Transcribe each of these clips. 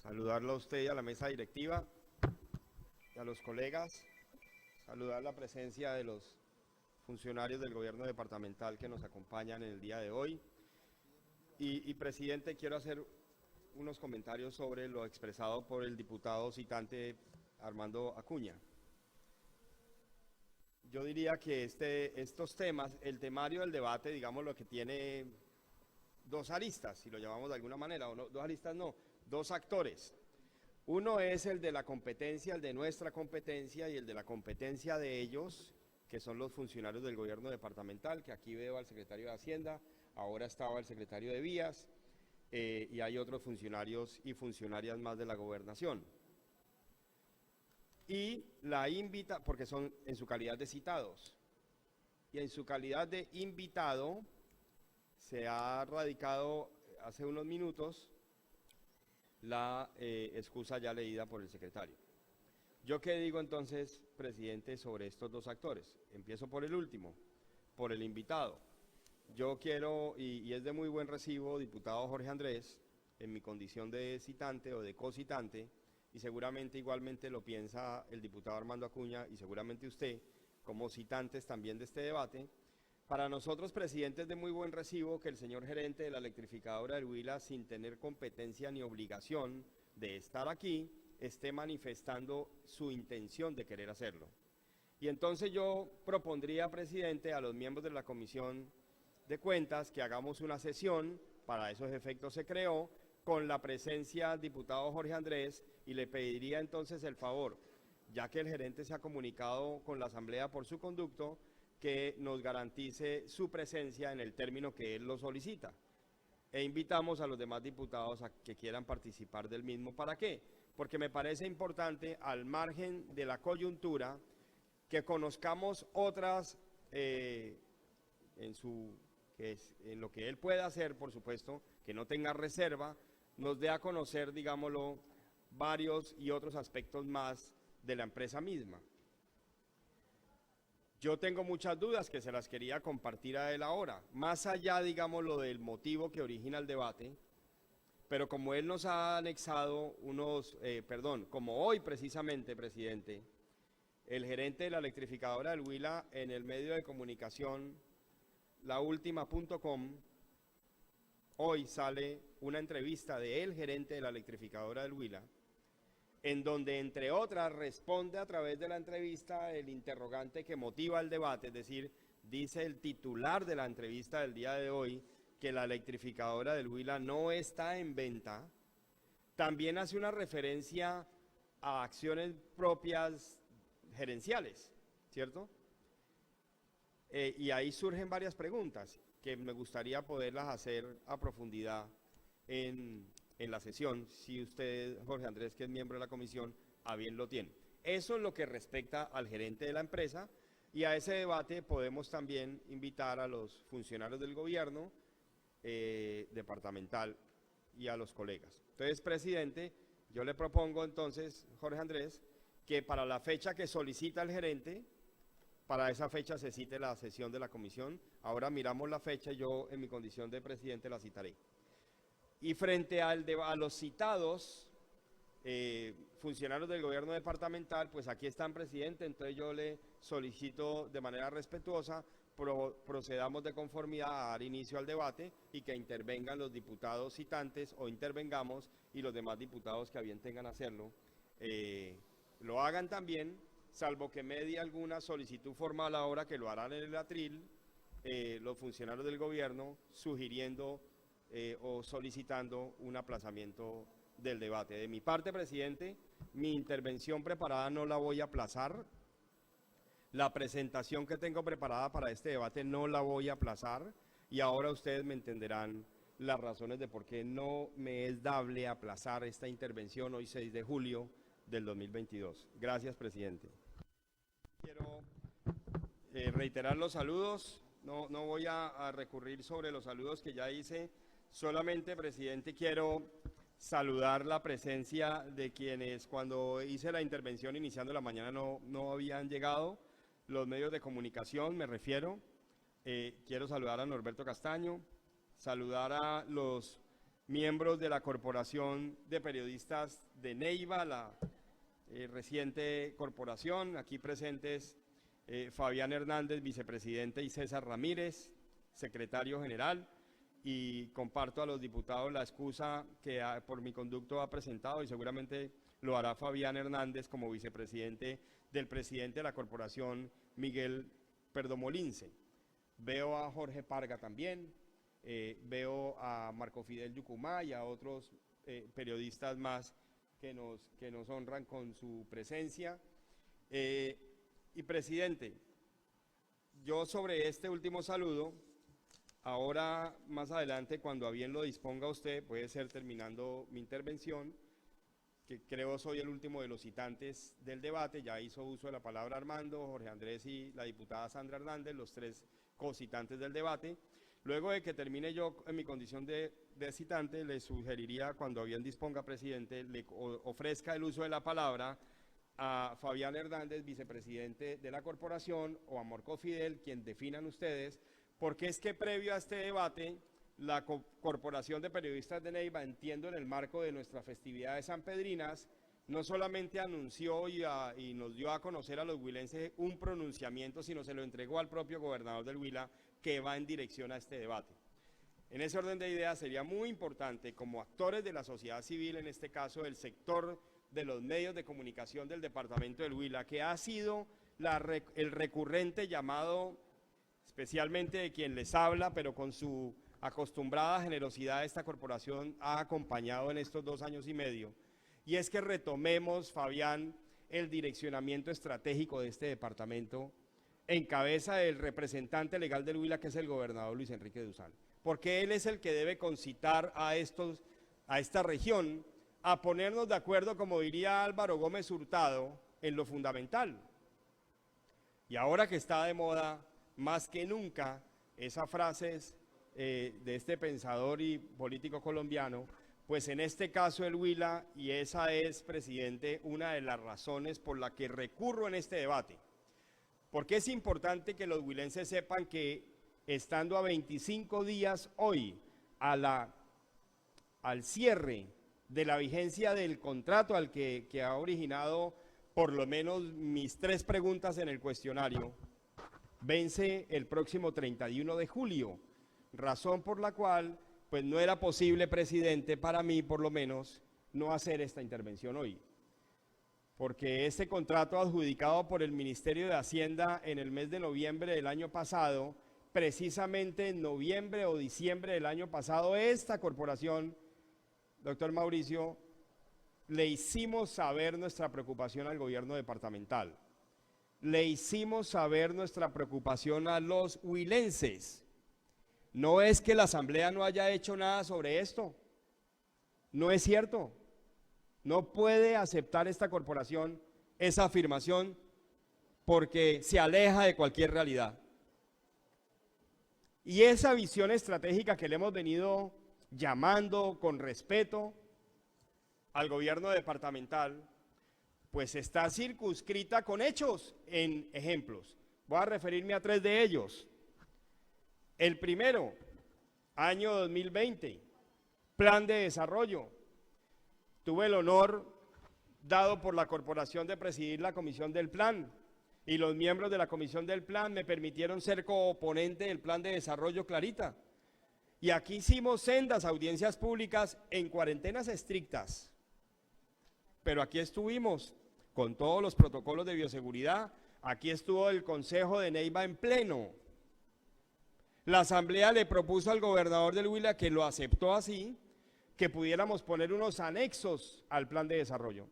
Saludarlo a usted y a la mesa directiva, y a los colegas, saludar la presencia de los funcionarios del gobierno departamental que nos acompañan en el día de hoy. Presidente, quiero hacer unos comentarios sobre lo expresado por el diputado citante Armando Acuña. Yo diría que estos temas, el temario del debate, digamos, lo que tiene dos aristas, si lo llamamos de alguna manera, o no, dos aristas no, dos actores. Uno es el de la competencia, el de nuestra competencia y el de la competencia de ellos, que son los funcionarios del gobierno departamental, que aquí veo al secretario de Hacienda, ahora estaba el secretario de Vías, y hay otros funcionarios y funcionarias más de la gobernación. Y la invita, porque son en su calidad de citados, y en su calidad de invitado se ha radicado hace unos minutos la excusa ya leída por el secretario. ¿Yo qué digo entonces, presidente, sobre estos dos actores? Empiezo por el último, por el invitado. Yo quiero, y es de muy buen recibo, diputado Jorge Andrés, en mi condición de citante o de cocitante, y seguramente igualmente lo piensa el diputado Armando Acuña y seguramente usted, como citantes también de este debate. Para nosotros, presidente, es de muy buen recibo que el señor gerente de la electrificadora del Huila, sin tener competencia ni obligación de estar aquí, esté manifestando su intención de querer hacerlo. Y entonces yo propondría, presidente, a los miembros de la Comisión de Cuentas que hagamos una sesión, para esos efectos se creó, con la presencia del diputado Jorge Andrés, y le pediría entonces el favor, ya que el gerente se ha comunicado con la Asamblea por su conducto, que nos garantice su presencia en el término que él lo solicita. E invitamos a los demás diputados a que quieran participar del mismo. ¿Para qué? Porque me parece importante, al margen de la coyuntura, que conozcamos otras, en lo que él pueda hacer, por supuesto, que no tenga reserva, nos dé a conocer, digámoslo, varios y otros aspectos más de la empresa misma. Yo tengo muchas dudas que se las quería compartir a él ahora, más allá, digámoslo, del motivo que origina el debate, pero como él nos ha anexado como hoy precisamente, presidente, el gerente de la electrificadora del Huila en el medio de comunicación, laultima.com, hoy sale una entrevista de el gerente de la electrificadora del Huila, en donde, entre otras, responde a través de la entrevista el interrogante que motiva el debate, es decir, dice el titular de la entrevista del día de hoy que la electrificadora del Huila no está en venta. También hace una referencia a acciones propias gerenciales, ¿cierto? Y ahí surgen varias preguntas que me gustaría poderlas hacer a profundidad en la sesión, si usted, Jorge Andrés, que es miembro de la comisión, a bien lo tiene. Eso es lo que respecta al gerente de la empresa, y a ese debate podemos también invitar a los funcionarios del gobierno departamental y a los colegas. Entonces, presidente, yo le propongo entonces, Jorge Andrés, que para la fecha que solicita el gerente, para esa fecha se cite la sesión de la comisión. Ahora miramos la fecha y yo, en mi condición de presidente, la citaré. Y frente a los citados funcionarios del gobierno departamental, pues aquí están, presidente, entonces yo le solicito de manera respetuosa procedamos de conformidad a dar inicio al debate y que intervengan los diputados citantes o intervengamos y los demás diputados que a bien tengan hacerlo lo hagan también, salvo que medie alguna solicitud formal ahora, que lo harán en el atril los funcionarios del gobierno sugiriendo o solicitando un aplazamiento del debate. De mi parte, presidente, mi intervención preparada no la voy a aplazar. La presentación que tengo preparada para este debate no la voy a aplazar, y ahora ustedes me entenderán las razones de por qué no me es dable aplazar esta intervención hoy 6 de julio del 2022. Gracias, presidente. Quiero reiterar los saludos. No voy a recurrir sobre los saludos que ya hice. Solamente, presidente, quiero saludar la presencia de quienes cuando hice la intervención iniciando la mañana no habían llegado, los medios de comunicación me refiero. Quiero saludar a Norberto Castaño, saludar a los miembros de la Corporación de Periodistas de Neiva, la reciente corporación, aquí presentes Fabián Hernández, vicepresidente, y César Ramírez, secretario general, y comparto a los diputados la excusa que por mi conducto ha presentado, y seguramente lo hará Fabián Hernández como vicepresidente del presidente de la corporación, Miguel Perdomolince. Veo a Jorge Parga también, veo a Marco Fidel Yucumá y a otros periodistas más que nos honran con su presencia. Y presidente, yo sobre este último saludo, ahora más adelante, cuando a bien lo disponga usted, puede ser terminando mi intervención, que creo soy el último de los citantes del debate, ya hizo uso de la palabra Armando, Jorge Andrés y la diputada Sandra Hernández, los tres co-citantes del debate. Luego de que termine yo en mi condición de citante, le sugeriría, cuando bien disponga, presidente, le ofrezca el uso de la palabra a Fabián Hernández, vicepresidente de la corporación, o a Marco Fidel, quien definan ustedes, porque es que previo a este debate, la Corporación de Periodistas de Neiva, entiendo en el marco de nuestra festividad de sanpedrinas, no solamente anunció y nos dio a conocer a los huilenses un pronunciamiento, sino se lo entregó al propio gobernador del Huila, que va en dirección a este debate. En ese orden de ideas sería muy importante, como actores de la sociedad civil, en este caso el sector de los medios de comunicación del departamento del Huila, que ha sido el recurrente llamado, especialmente de quien les habla, pero con su acostumbrada generosidad esta corporación ha acompañado en estos 2 años y medio, y es que retomemos, Fabián, el direccionamiento estratégico de este departamento en cabeza del representante legal del Huila, que es el gobernador Luis Enrique Dussán, porque él es el que debe concitar a esta región a ponernos de acuerdo, como diría Álvaro Gómez Hurtado, en lo fundamental. Y ahora que está de moda, más que nunca, esas frases de este pensador y político colombiano, pues en este caso el Huila, y esa es, presidente, una de las razones por la que recurro en este debate. Porque es importante que los huilenses sepan que, estando a 25 días hoy al cierre de la vigencia del contrato al que ha originado por lo menos mis 3 preguntas en el cuestionario, vence el próximo 31 de julio, razón por la cual pues no era posible, presidente, para mí por lo menos, no hacer esta intervención hoy. Porque este contrato adjudicado por el Ministerio de Hacienda en el mes de noviembre del año pasado, precisamente en noviembre o diciembre del año pasado, esta corporación, doctor Mauricio, le hicimos saber nuestra preocupación al gobierno departamental. Le hicimos saber nuestra preocupación a los huilenses. No es que la Asamblea no haya hecho nada sobre esto. No es cierto. No puede aceptar esta corporación esa afirmación porque se aleja de cualquier realidad. Y esa visión estratégica que le hemos venido llamando con respeto al gobierno departamental, pues está circunscrita con hechos en ejemplos. Voy a referirme a 3 de ellos. El primero, año 2020, plan de desarrollo. Tuve el honor dado por la corporación de presidir la comisión del plan, y los miembros de la comisión del plan me permitieron ser cooponente del plan de desarrollo Clarita. Y aquí hicimos sendas audiencias públicas en cuarentenas estrictas, pero aquí estuvimos con todos los protocolos de bioseguridad, aquí estuvo el Consejo de Neiva en pleno. La Asamblea le propuso al gobernador del Huila, que lo aceptó así, que pudiéramos poner unos anexos al plan de desarrollo.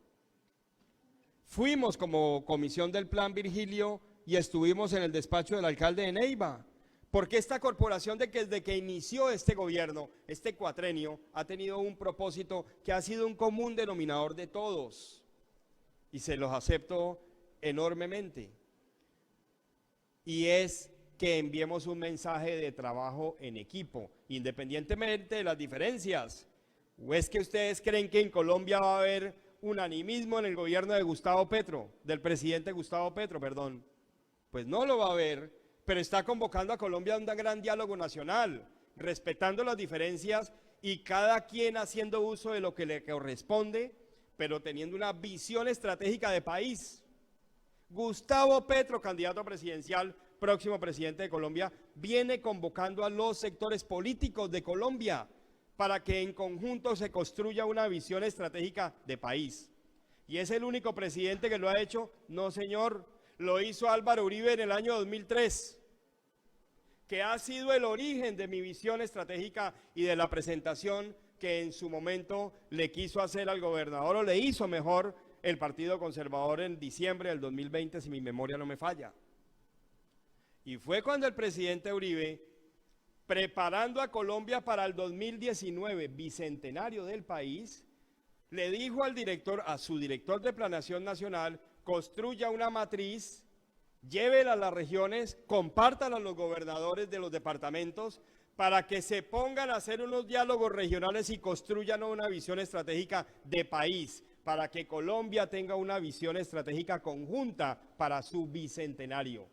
Fuimos como comisión del plan, Virgilio, y estuvimos en el despacho del alcalde de Neiva, porque esta corporación desde que inició este gobierno, este cuatrenio, ha tenido un propósito que ha sido un común denominador de todos, y se los acepto enormemente, y es que enviemos un mensaje de trabajo en equipo, independientemente de las diferencias. ¿O es que ustedes creen que en Colombia va a haber unanimismo en el gobierno de Gustavo Petro, del presidente Gustavo Petro, perdón? Pues no lo va a haber, pero está convocando a Colombia a un gran diálogo nacional, respetando las diferencias y cada quien haciendo uso de lo que le corresponde, pero teniendo una visión estratégica de país. Gustavo Petro, candidato presidencial, próximo presidente de Colombia, viene convocando a los sectores políticos de Colombia para que en conjunto se construya una visión estratégica de país. ¿Y es el único presidente que lo ha hecho? No, señor. Lo hizo Álvaro Uribe en el año 2003, que ha sido el origen de mi visión estratégica y de la presentación que en su momento le quiso hacer al gobernador, o le hizo mejor, el Partido Conservador en diciembre del 2020, si mi memoria no me falla. Y fue cuando el presidente Uribe, preparando a Colombia para el 2019, bicentenario del país, le dijo al director, a su director de Planeación Nacional: construya una matriz, llévela a las regiones, compártala a los gobernadores de los departamentos para que se pongan a hacer unos diálogos regionales y construyan una visión estratégica de país, para que Colombia tenga una visión estratégica conjunta para su bicentenario.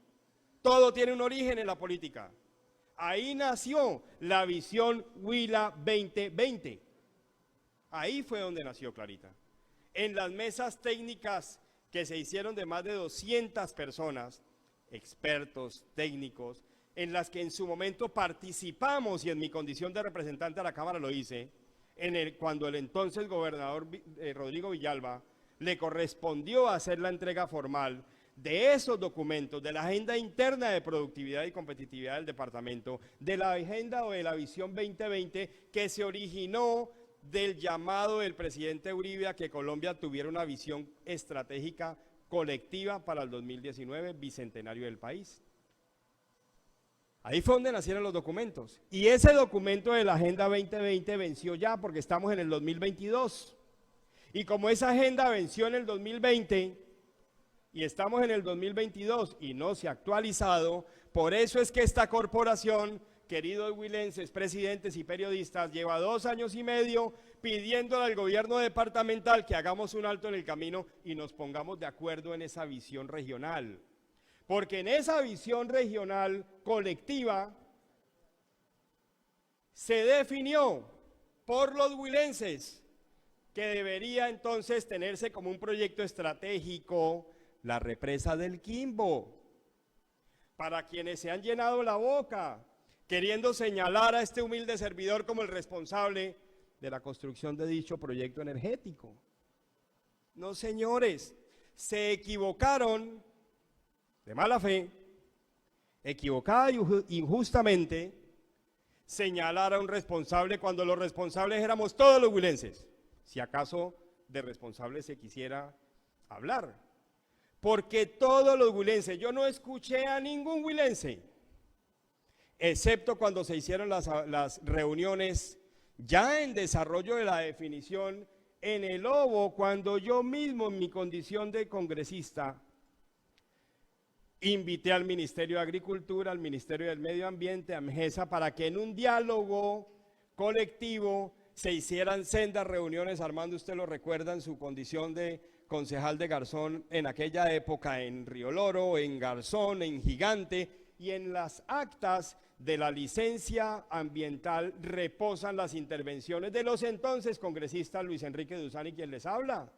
Todo tiene un origen en la política. Ahí nació la visión Huila 2020. Ahí fue donde nació Clarita. En las mesas técnicas que se hicieron de más de 200 personas, expertos, técnicos, en las que en su momento participamos, y en mi condición de representante a la Cámara lo hice, cuando el entonces gobernador Rodrigo Villalba le correspondió hacer la entrega formal de esos documentos, de la agenda interna de productividad y competitividad del departamento, de la agenda o de la visión 2020 que se originó del llamado del presidente Uribe a que Colombia tuviera una visión estratégica colectiva para el 2019, bicentenario del país. Ahí fue donde nacieron los documentos. Y ese documento de la Agenda 2020 venció ya, porque estamos en el 2022. Y como esa agenda venció en el 2020 y estamos en el 2022 y no se ha actualizado, por eso es que esta corporación, queridos huilenses, presidentes y periodistas, lleva 2 años y medio pidiéndole al gobierno departamental que hagamos un alto en el camino y nos pongamos de acuerdo en esa visión regional. Porque en esa visión regional colectiva se definió por los huilenses que debería entonces tenerse como un proyecto estratégico la represa del Quimbo. Para quienes se han llenado la boca queriendo señalar a este humilde servidor como el responsable de la construcción de dicho proyecto energético. No, señores, se equivocaron de mala fe, equivocada y injustamente, señalar a un responsable cuando los responsables éramos todos los huilenses, si acaso de responsables se quisiera hablar. Porque todos los huilenses, yo no escuché a ningún huilense, excepto cuando se hicieron las reuniones ya en desarrollo de la definición en el Lobo, cuando yo mismo en mi condición de congresista invité al Ministerio de Agricultura, al Ministerio del Medio Ambiente, a MGESA, para que en un diálogo colectivo se hicieran sendas reuniones. Armando, usted lo recuerda en su condición de concejal de Garzón en aquella época, en Río Loro, en Garzón, en Gigante, y en las actas de la licencia ambiental reposan las intervenciones de los entonces congresistas Luis Enrique Duzán y quien les habla.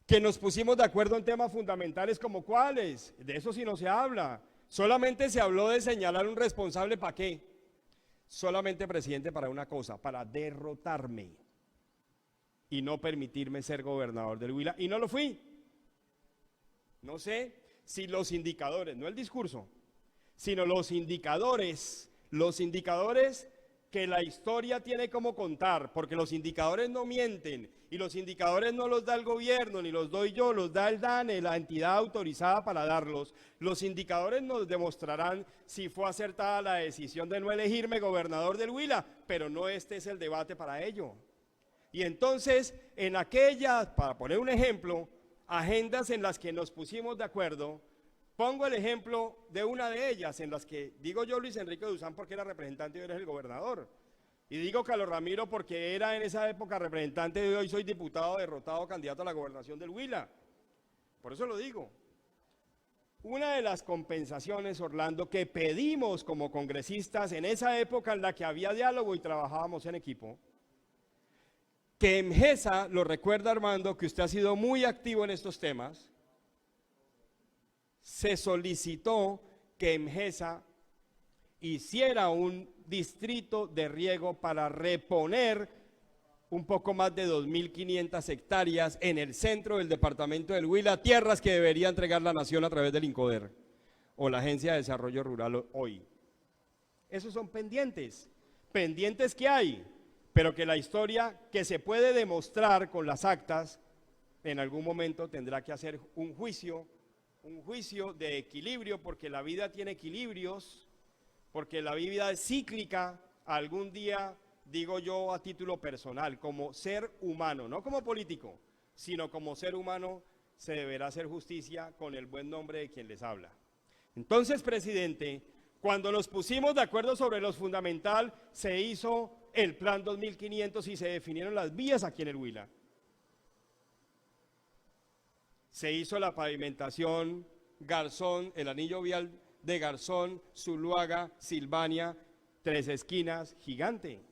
Que nos pusimos de acuerdo en temas fundamentales como cuáles, de eso sí no se habla. Solamente se habló de señalar un responsable. ¿Para qué? Solamente, presidente, para una cosa: para derrotarme y no permitirme ser gobernador del Huila, y no lo fui. No sé si los indicadores, no el discurso, sino los indicadores que la historia tiene como contar, porque los indicadores no mienten, y los indicadores no los da el gobierno, ni los doy yo, los da el DANE, la entidad autorizada para darlos. Los indicadores nos demostrarán si fue acertada la decisión de no elegirme gobernador del Huila, pero no este es el debate para ello. Y entonces, en aquellas, para poner un ejemplo, agendas en las que nos pusimos de acuerdo, pongo el ejemplo de una de ellas, en las que digo yo Luis Enrique Duzán porque era representante y hoy eres el gobernador. Y digo Carlos Ramiro porque era en esa época representante y hoy soy diputado derrotado, candidato a la gobernación del Huila. Por eso lo digo. Una de las compensaciones, Orlando, que pedimos como congresistas en esa época en la que había diálogo y trabajábamos en equipo, que en GESA, lo recuerda Armando, que usted ha sido muy activo en estos temas, se solicitó que en GESA hiciera un distrito de riego para reponer un poco más de 2.500 hectáreas en el centro del departamento del Huila, tierras que debería entregar la nación a través del INCODER o la Agencia de Desarrollo Rural hoy. Esos son pendientes que hay, pero que la historia que se puede demostrar con las actas, en algún momento tendrá que hacer un juicio de equilibrio, porque la vida tiene equilibrios, porque la vida es cíclica. Algún día, digo yo a título personal, como ser humano, no como político, sino como ser humano, se deberá hacer justicia con el buen nombre de quien les habla. Entonces, presidente, cuando nos pusimos de acuerdo sobre lo fundamental, se hizo el Plan 2500 y se definieron las vías aquí en el Huila. Se hizo la pavimentación Garzón, el anillo vial de Garzón, Zuluaga, Silvania, Tres Esquinas, gigante.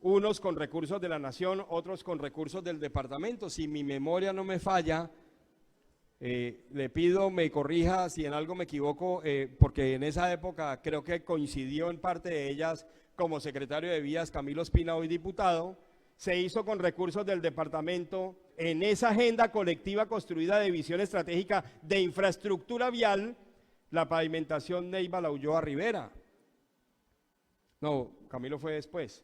Unos con recursos de la nación, otros con recursos del departamento. Si mi memoria no me falla, le pido me corrija si en algo me equivoco, porque en esa época creo que coincidió en parte de ellas como secretario de Vías Camilo Espina, hoy diputado. Se hizo con recursos del departamento en esa agenda colectiva construida de visión estratégica de infraestructura vial, la pavimentación Neiva La Ulloa Rivera. No, Camilo fue después,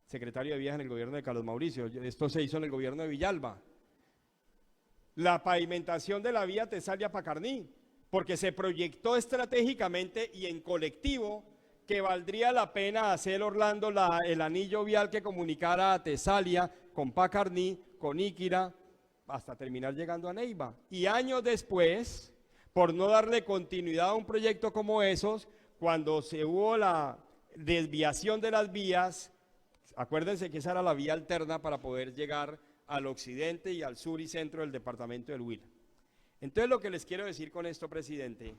secretario de Vías en el gobierno de Carlos Mauricio. Esto se hizo en el gobierno de Villalba. La pavimentación de la vía Tesalia-Pacarní, porque se proyectó estratégicamente y en colectivo que valdría la pena hacer, Orlando, el anillo vial que comunicara a Tesalia con Pacarní, con Íquira, hasta terminar llegando a Neiva. Y años después, por no darle continuidad a un proyecto como esos, cuando se hubo la desviación de las vías, acuérdense que esa era la vía alterna para poder llegar al occidente y al sur y centro del departamento del Huila. Entonces, lo que les quiero decir con esto, presidente,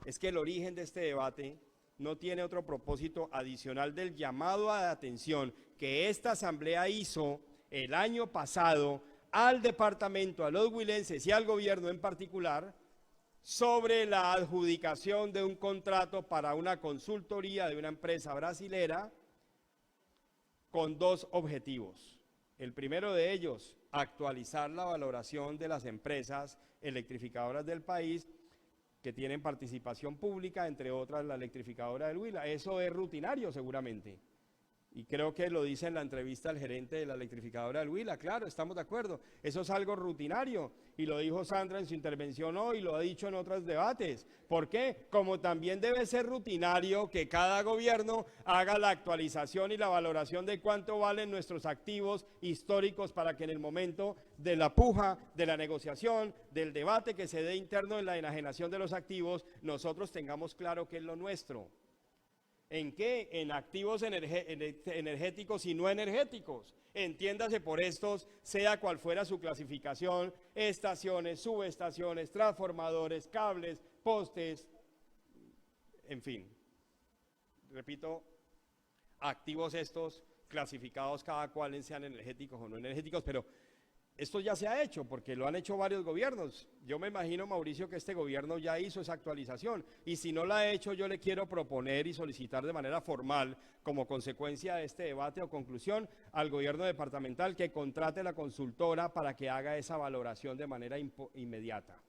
es que el origen de este debate no tiene otro propósito adicional del llamado a atención que esta asamblea hizo el año pasado al departamento, a los huilenses y al gobierno en particular, sobre la adjudicación de un contrato para una consultoría de una empresa brasilera con dos objetivos. El primero de ellos, actualizar la valoración de las empresas electrificadoras del país que tienen participación pública, entre otras la electrificadora del Huila. Eso es rutinario seguramente. Y creo que lo dice en la entrevista el gerente de la electrificadora del Huila. Claro, estamos de acuerdo. Eso es algo rutinario. Y lo dijo Sandra en su intervención hoy, lo ha dicho en otros debates. ¿Por qué? Como también debe ser rutinario que cada gobierno haga la actualización y la valoración de cuánto valen nuestros activos históricos para que en el momento de la puja, de la negociación, del debate que se dé interno en la enajenación de los activos, nosotros tengamos claro qué es lo nuestro. ¿En qué? En activos energéticos y no energéticos. Entiéndase por estos, sea cual fuera su clasificación, estaciones, subestaciones, transformadores, cables, postes, en fin. Repito, activos estos clasificados cada cual en sean energéticos o no energéticos, pero esto ya se ha hecho porque lo han hecho varios gobiernos. Yo me imagino, Mauricio, que este gobierno ya hizo esa actualización y si no la ha hecho, yo le quiero proponer y solicitar de manera formal, como consecuencia de este debate o conclusión, al gobierno departamental que contrate la consultora para que haga esa valoración de manera inmediata.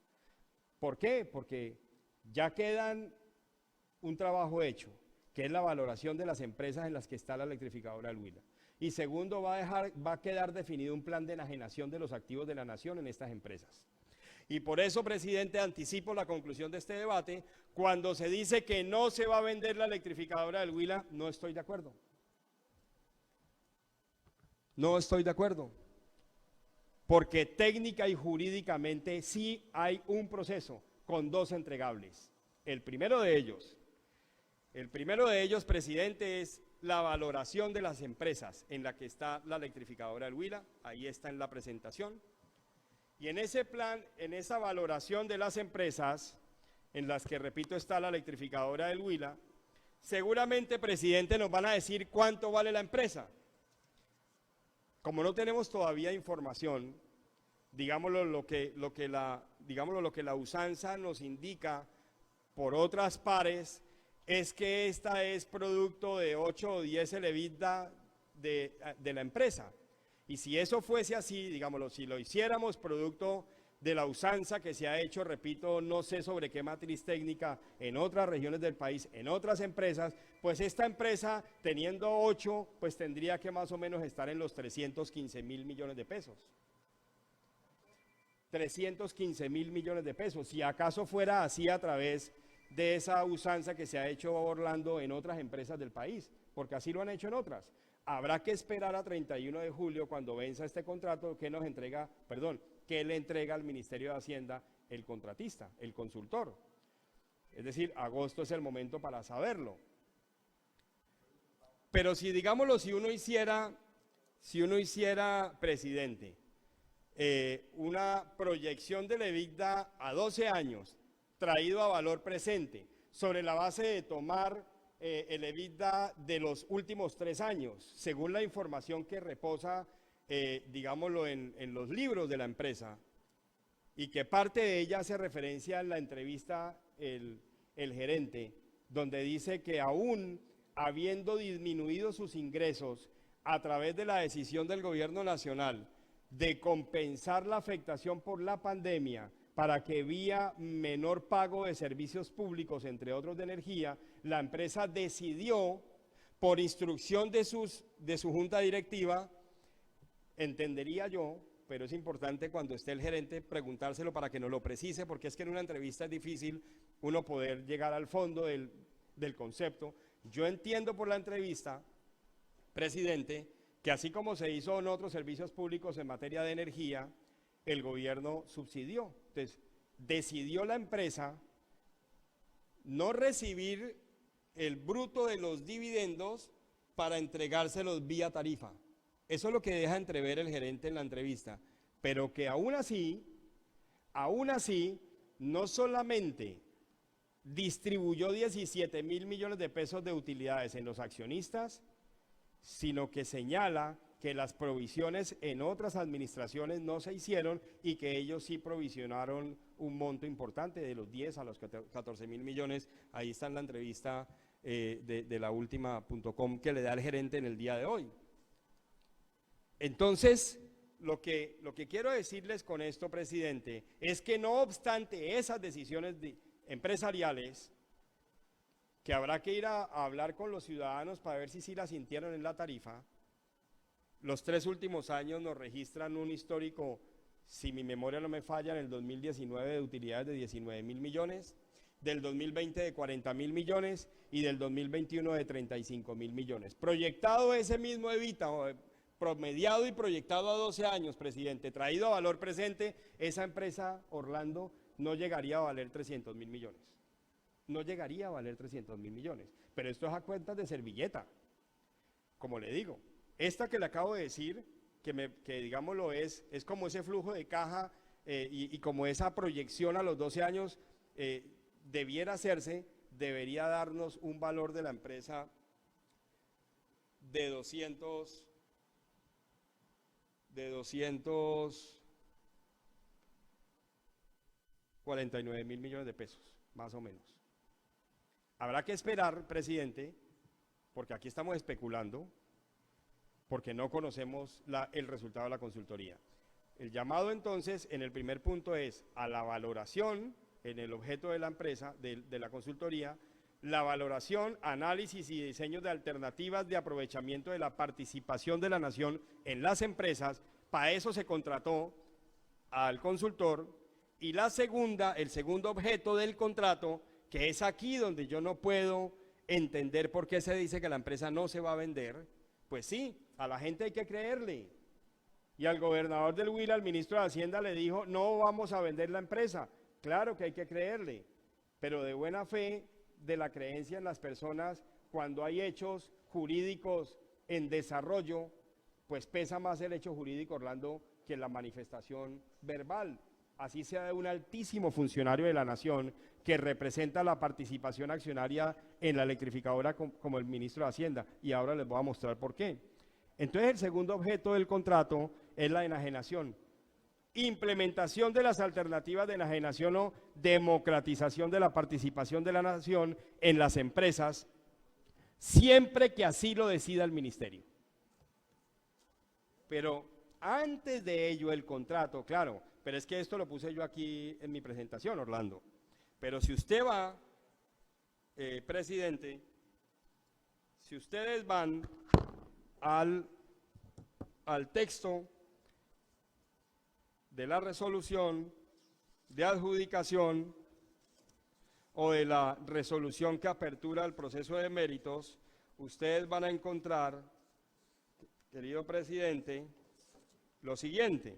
¿Por qué? Porque ya quedan un trabajo hecho, que es la valoración de las empresas en las que está la electrificadora del Huila. Y segundo, va a quedar definido un plan de enajenación de los activos de la nación en estas empresas. Y por eso, presidente, anticipo la conclusión de este debate. Cuando se dice que no se va a vender la electrificadora del Huila, no estoy de acuerdo. No estoy de acuerdo. Porque técnica y jurídicamente sí hay un proceso con dos entregables. El primero de ellos, presidente, es la valoración de las empresas en la que está la electrificadora del Huila, ahí está en la presentación. Y en ese plan, en esa valoración de las empresas, en las que, repito, está la electrificadora del Huila, seguramente, presidente, nos van a decir cuánto vale la empresa. Como no tenemos todavía información, digámoslo lo que la usanza nos indica por otras pares, es que esta es producto de 8 o 10 EBITDA de la empresa. Y si eso fuese así, digámoslo, si lo hiciéramos producto de la usanza que se ha hecho, repito, no sé sobre qué matriz técnica, en otras regiones del país, en otras empresas, pues esta empresa, teniendo 8, pues tendría que más o menos estar en los 315.000 millones de pesos. 315.000 millones de pesos, si acaso fuera así a través de esa usanza que se ha hecho Orlando en otras empresas del país, porque así lo han hecho en otras. Habrá que esperar a 31 de julio cuando venza este contrato que le entrega al Ministerio de Hacienda el contratista, el consultor. Es decir, agosto es el momento para saberlo. Pero si, digámoslo, si uno hiciera, presidente, una proyección del EBITDA a 12 años, traído a valor presente, sobre la base de tomar el EBITDA de los últimos 3 años, según la información que reposa, digámoslo, en los libros de la empresa, y que parte de ella hace referencia en la entrevista el gerente, donde dice que aún habiendo disminuido sus ingresos a través de la decisión del gobierno nacional de compensar la afectación por la pandemia, para que vía menor pago de servicios públicos, entre otros de energía, la empresa decidió, por instrucción de su junta directiva, entendería yo, pero es importante cuando esté el gerente preguntárselo para que nos lo precise, porque es que en una entrevista es difícil uno poder llegar al fondo del concepto. Yo entiendo por la entrevista, presidente, que así como se hizo en otros servicios públicos en materia de energía, el gobierno subsidió. Entonces, decidió la empresa no recibir el bruto de los dividendos para entregárselos vía tarifa. Eso es lo que deja entrever el gerente en la entrevista. Pero que aún así, no solamente distribuyó 17.000 millones de pesos de utilidades en los accionistas, sino que señala que las provisiones en otras administraciones no se hicieron y que ellos sí provisionaron un monto importante de los 10 a los 14.000 millones. Ahí está en la entrevista de la última.com que le da el gerente en el día de hoy. Entonces, lo que quiero decirles con esto, presidente, es que no obstante esas decisiones empresariales, que habrá que ir a hablar con los ciudadanos para ver si sí las sintieron en la tarifa, los 3 últimos años nos registran un histórico, si mi memoria no me falla, en el 2019 de utilidades de 19.000 millones, del 2020 de 40.000 millones y del 2021 de 35.000 millones. Proyectado ese mismo EBITDA, promediado y proyectado a 12 años, presidente, traído a valor presente, esa empresa, Orlando, no llegaría a valer 300.000 millones. No llegaría a valer 300.000 millones. Pero esto es a cuentas de servilleta, como le digo. Esta que le acabo de decir, que digámoslo es como ese flujo de caja y como esa proyección a los 12 años debiera hacerse, debería darnos un valor de la empresa de 249.000 millones de pesos, más o menos. Habrá que esperar, presidente, porque aquí estamos especulando, porque no conocemos el resultado de la consultoría. El llamado entonces en el primer punto es a la valoración en el objeto de la empresa, de la consultoría, la valoración, análisis y diseños de alternativas de aprovechamiento de la participación de la nación en las empresas. Para eso se contrató al consultor. Y la segunda, el segundo objeto del contrato, que es aquí donde yo no puedo entender por qué se dice que la empresa no se va a vender. Pues sí, a la gente hay que creerle. Y al gobernador del Huila, al ministro de Hacienda, le dijo, no vamos a vender la empresa. Claro que hay que creerle, pero de buena fe de la creencia en las personas, cuando hay hechos jurídicos en desarrollo, pues pesa más el hecho jurídico, Orlando, que la manifestación verbal, así sea de un altísimo funcionario de la nación que representa la participación accionaria en la electrificadora como el ministro de Hacienda, y ahora les voy a mostrar por qué. Entonces el segundo objeto del contrato es la enajenación. Implementación de las alternativas de enajenación o democratización de la participación de la nación en las empresas, siempre que así lo decida el ministerio. Pero antes de ello el contrato, claro, pero es que esto lo puse yo aquí en mi presentación, Orlando. Pero si usted va, presidente, si ustedes van al texto de la resolución de adjudicación o de la resolución que apertura el proceso de méritos, ustedes van a encontrar, querido presidente, lo siguiente.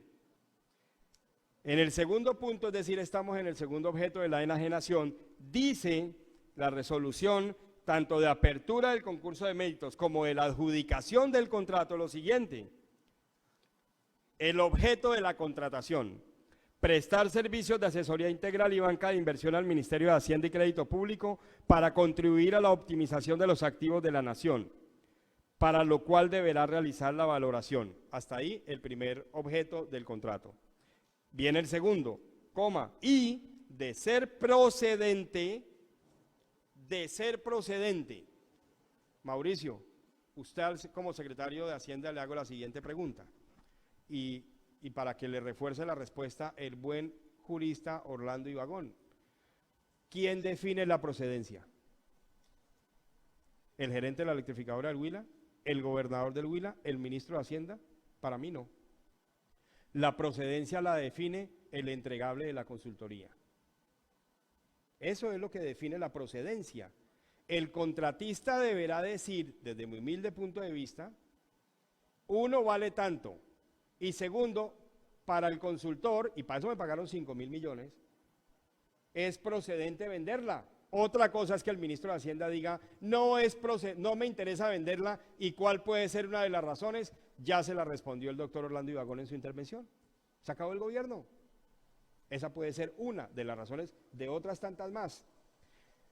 En el segundo punto, es decir, estamos en el segundo objeto de la enajenación, dice la resolución tanto de apertura del concurso de méritos como de la adjudicación del contrato lo siguiente. El objeto de la contratación: prestar servicios de asesoría integral y banca de inversión al Ministerio de Hacienda y Crédito Público para contribuir a la optimización de los activos de la nación, para lo cual deberá realizar la valoración. Hasta ahí el primer objeto del contrato. Viene el segundo, coma, y de ser procedente, Mauricio, usted como secretario de Hacienda le hago la siguiente pregunta, y para que le refuerce la respuesta el buen jurista Orlando Ibagón. ¿Quién define la procedencia? ¿El gerente de la electrificadora del Huila? ¿El gobernador del Huila? ¿El ministro de Hacienda? Para mí no. La procedencia la define el entregable de la consultoría. Eso es lo que define la procedencia. El contratista deberá decir, desde mi humilde punto de vista, uno, vale tanto, y segundo, para el consultor, y para eso me pagaron 5.000 millones, es procedente venderla. Otra cosa es que el ministro de Hacienda diga, no me interesa venderla, y cuál puede ser una de las razones. Ya se la respondió el doctor Orlando Ibagón en su intervención. Se acabó el gobierno. Esa puede ser una de las razones, de otras tantas más.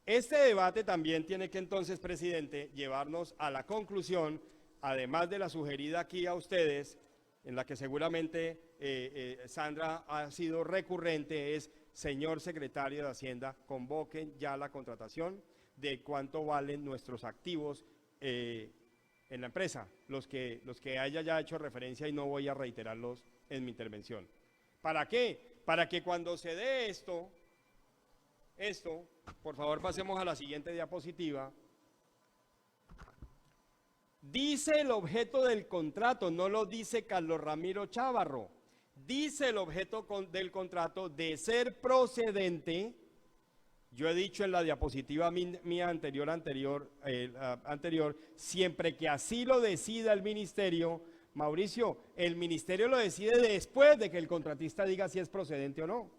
Este debate también tiene que entonces, presidente, llevarnos a la conclusión, además de la sugerida aquí a ustedes, en la que seguramente Sandra ha sido recurrente, es: señor secretario de Hacienda, convoquen ya la contratación de cuánto valen nuestros activos en la empresa, los que haya ya hecho referencia, y no voy a reiterarlos en mi intervención. ¿Para qué? Para que cuando se dé esto, por favor pasemos a la siguiente diapositiva. Dice el objeto del contrato, no lo dice Carlos Ramiro Chávarro. Dice el objeto del contrato de ser procedente. Yo he dicho en la diapositiva mía anterior, siempre que así lo decida el ministerio. Mauricio, el ministerio lo decide después de que el contratista diga si es procedente o no.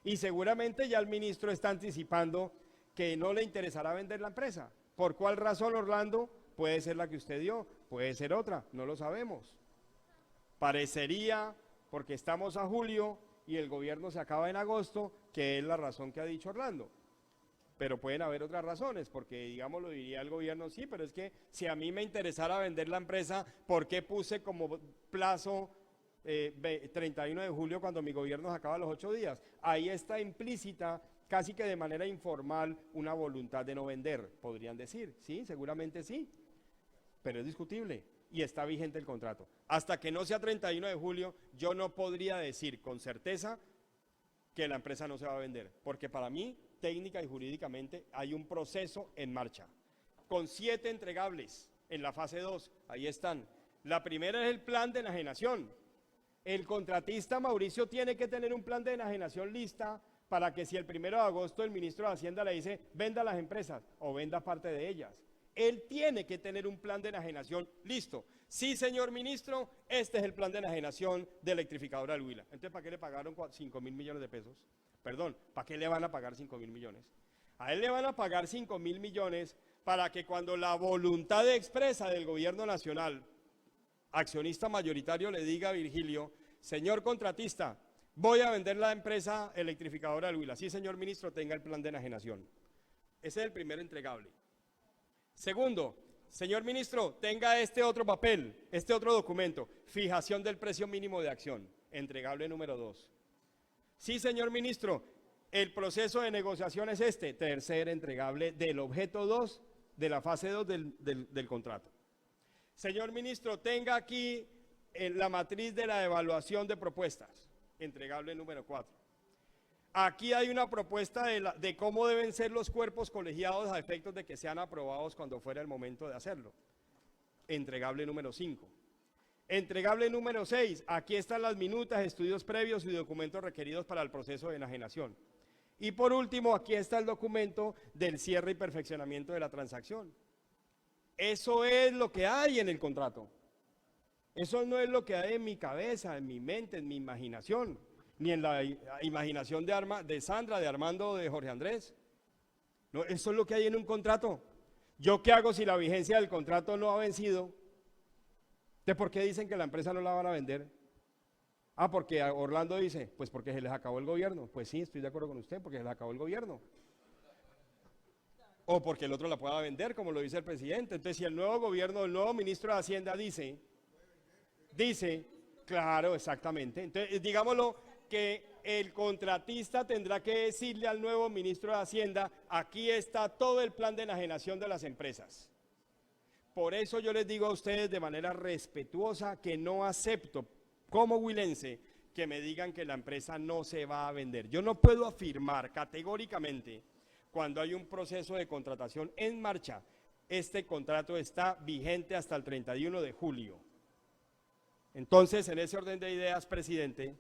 Y seguramente ya el ministro está anticipando que no le interesará vender la empresa. ¿Por cuál razón, Orlando? Puede ser la que usted dio, puede ser otra, no lo sabemos. Parecería, porque estamos a julio y el gobierno se acaba en agosto, que es la razón que ha dicho Orlando. Pero pueden haber otras razones, porque digamos lo diría el gobierno, sí, pero es que si a mí me interesara vender la empresa, ¿por qué puse como plazo 31 de julio cuando mi gobierno se acaba los 8 días? Ahí está implícita, casi que de manera informal, una voluntad de no vender, podrían decir, sí, seguramente sí, pero es discutible y está vigente el contrato. Hasta que no sea 31 de julio, yo no podría decir con certeza que la empresa no se va a vender, porque para mí, técnica y jurídicamente, hay un proceso en marcha, con 7 entregables en la fase 2, ahí están. La primera es el plan de enajenación. El contratista, Mauricio, tiene que tener un plan de enajenación lista para que si el 1 de agosto el ministro de Hacienda le dice, venda las empresas o venda parte de ellas, él tiene que tener un plan de enajenación listo. Sí, señor ministro, este es el plan de enajenación de electrificadora del Huila. Entonces, ¿para qué le pagaron 5.000 millones de pesos? Perdón, ¿para qué le van a pagar 5.000 millones? A él le van a pagar 5.000 millones para que cuando la voluntad expresa del gobierno nacional accionista mayoritario, le diga a Virgilio: señor contratista, voy a vender la empresa electrificadora del Huila. Sí, señor ministro, tenga el plan de enajenación. Ese es el primer entregable. Segundo, señor ministro, tenga este otro papel, este otro documento, fijación del precio mínimo de acción, entregable número 2. Sí, señor ministro, el proceso de negociación es este, tercer entregable del objeto 2 de la fase 2 del contrato. Señor ministro, tenga aquí la matriz de la evaluación de propuestas, entregable número 4. Aquí hay una propuesta de cómo deben ser los cuerpos colegiados a efectos de que sean aprobados cuando fuera el momento de hacerlo, entregable número 5. Entregable número 6, aquí están las minutas, estudios previos y documentos requeridos para el proceso de enajenación. Y por último, aquí está el documento del cierre y perfeccionamiento de la transacción. Eso es lo que hay en el contrato. Eso no es lo que hay en mi cabeza, en mi mente, en mi imaginación, ni en la imaginación de Sandra, de Armando, de Jorge Andrés. No, eso es lo que hay en un contrato. ¿Yo qué hago si la vigencia del contrato no ha vencido? ¿De por qué dicen que la empresa no la van a vender? Ah, porque Orlando dice, pues porque se les acabó el gobierno. Pues sí, estoy de acuerdo con usted, porque se les acabó el gobierno. O porque el otro la pueda vender, como lo dice el presidente. Entonces, si el nuevo gobierno, el nuevo ministro de Hacienda dice, claro, exactamente. Entonces, digámoslo, que el contratista tendrá que decirle al nuevo ministro de Hacienda: aquí está todo el plan de enajenación de las empresas. Por eso yo les digo a ustedes de manera respetuosa que no acepto como huilense que me digan que la empresa no se va a vender. Yo no puedo afirmar categóricamente, cuando hay un proceso de contratación en marcha, este contrato está vigente hasta el 31 de julio. Entonces, en ese orden de ideas, presidente,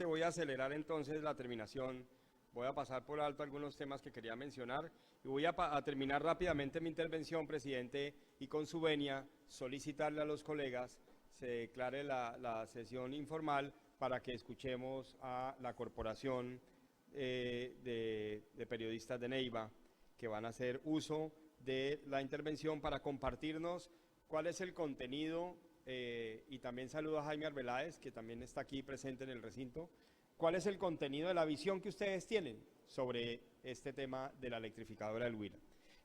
voy a acelerar entonces la terminación. Voy a pasar por alto algunos temas que quería mencionar y voy a terminar rápidamente mi intervención, presidente, y con su venia solicitarle a los colegas se declare la sesión informal para que escuchemos a la corporación de periodistas de Neiva, que van a hacer uso de la intervención para compartirnos cuál es el contenido, y también saludo a Jaime Arbeláez, que también está aquí presente en el recinto. ¿Cuál es el contenido de la visión que ustedes tienen sobre este tema de la electrificadora del Huila?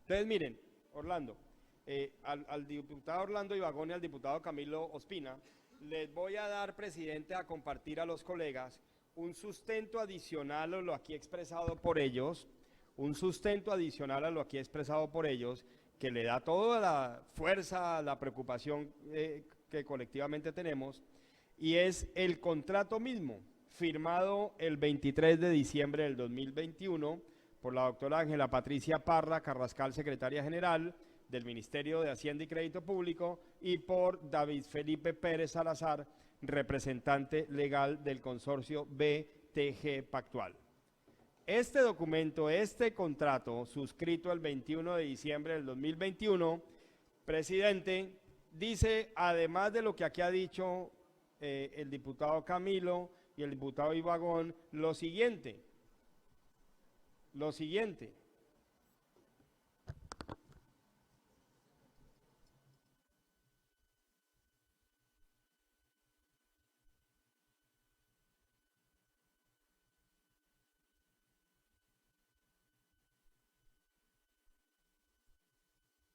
Entonces, miren, Orlando, al diputado Orlando Ibagón y al diputado Camilo Ospina, les voy a dar, presidente, a compartir a los colegas un sustento adicional a lo aquí expresado por ellos, que le da toda la fuerza, la preocupación que colectivamente tenemos, y es el contrato mismo, firmado el 23 de diciembre del 2021 por la doctora Ángela Patricia Parra Carrascal, secretaria general del Ministerio de Hacienda y Crédito Público, y por David Felipe Pérez Salazar, representante legal del consorcio BTG Pactual. Este documento, este contrato, suscrito el 21 de diciembre del 2021, presidente, dice, además de lo que aquí ha dicho el diputado Camilo y el diputado Ibagón, lo siguiente.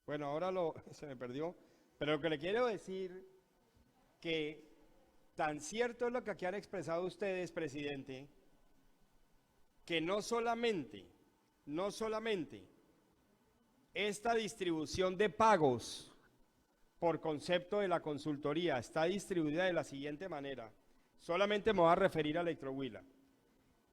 Bueno, ahora se me perdió, pero lo que le quiero decir que tan cierto es lo que aquí han expresado ustedes, presidente, que no solamente esta distribución de pagos por concepto de la consultoría está distribuida de la siguiente manera. Solamente me voy a referir a Electrohuila.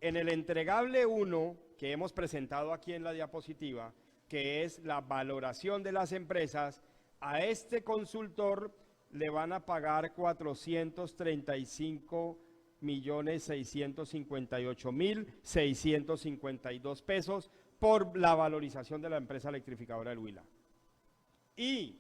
En el entregable 1 que hemos presentado aquí en la diapositiva, que es la valoración de las empresas, a este consultor le van a pagar 435.658.652 pesos por la valorización de la empresa electrificadora del Huila. Y,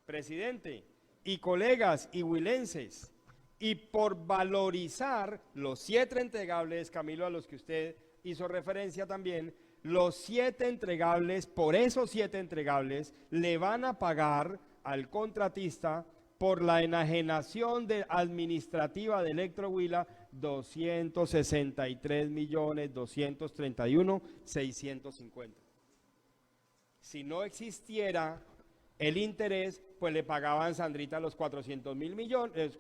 presidente, y colegas y huilenses, y por valorizar los 7 entregables, Camilo, a los que usted hizo referencia también, los 7 entregables, por esos 7 entregables, le van a pagar al contratista por la enajenación administrativa de Electrohuila 263.231.650. Si no existiera el interés, pues le pagaban Sandrita los 400 millones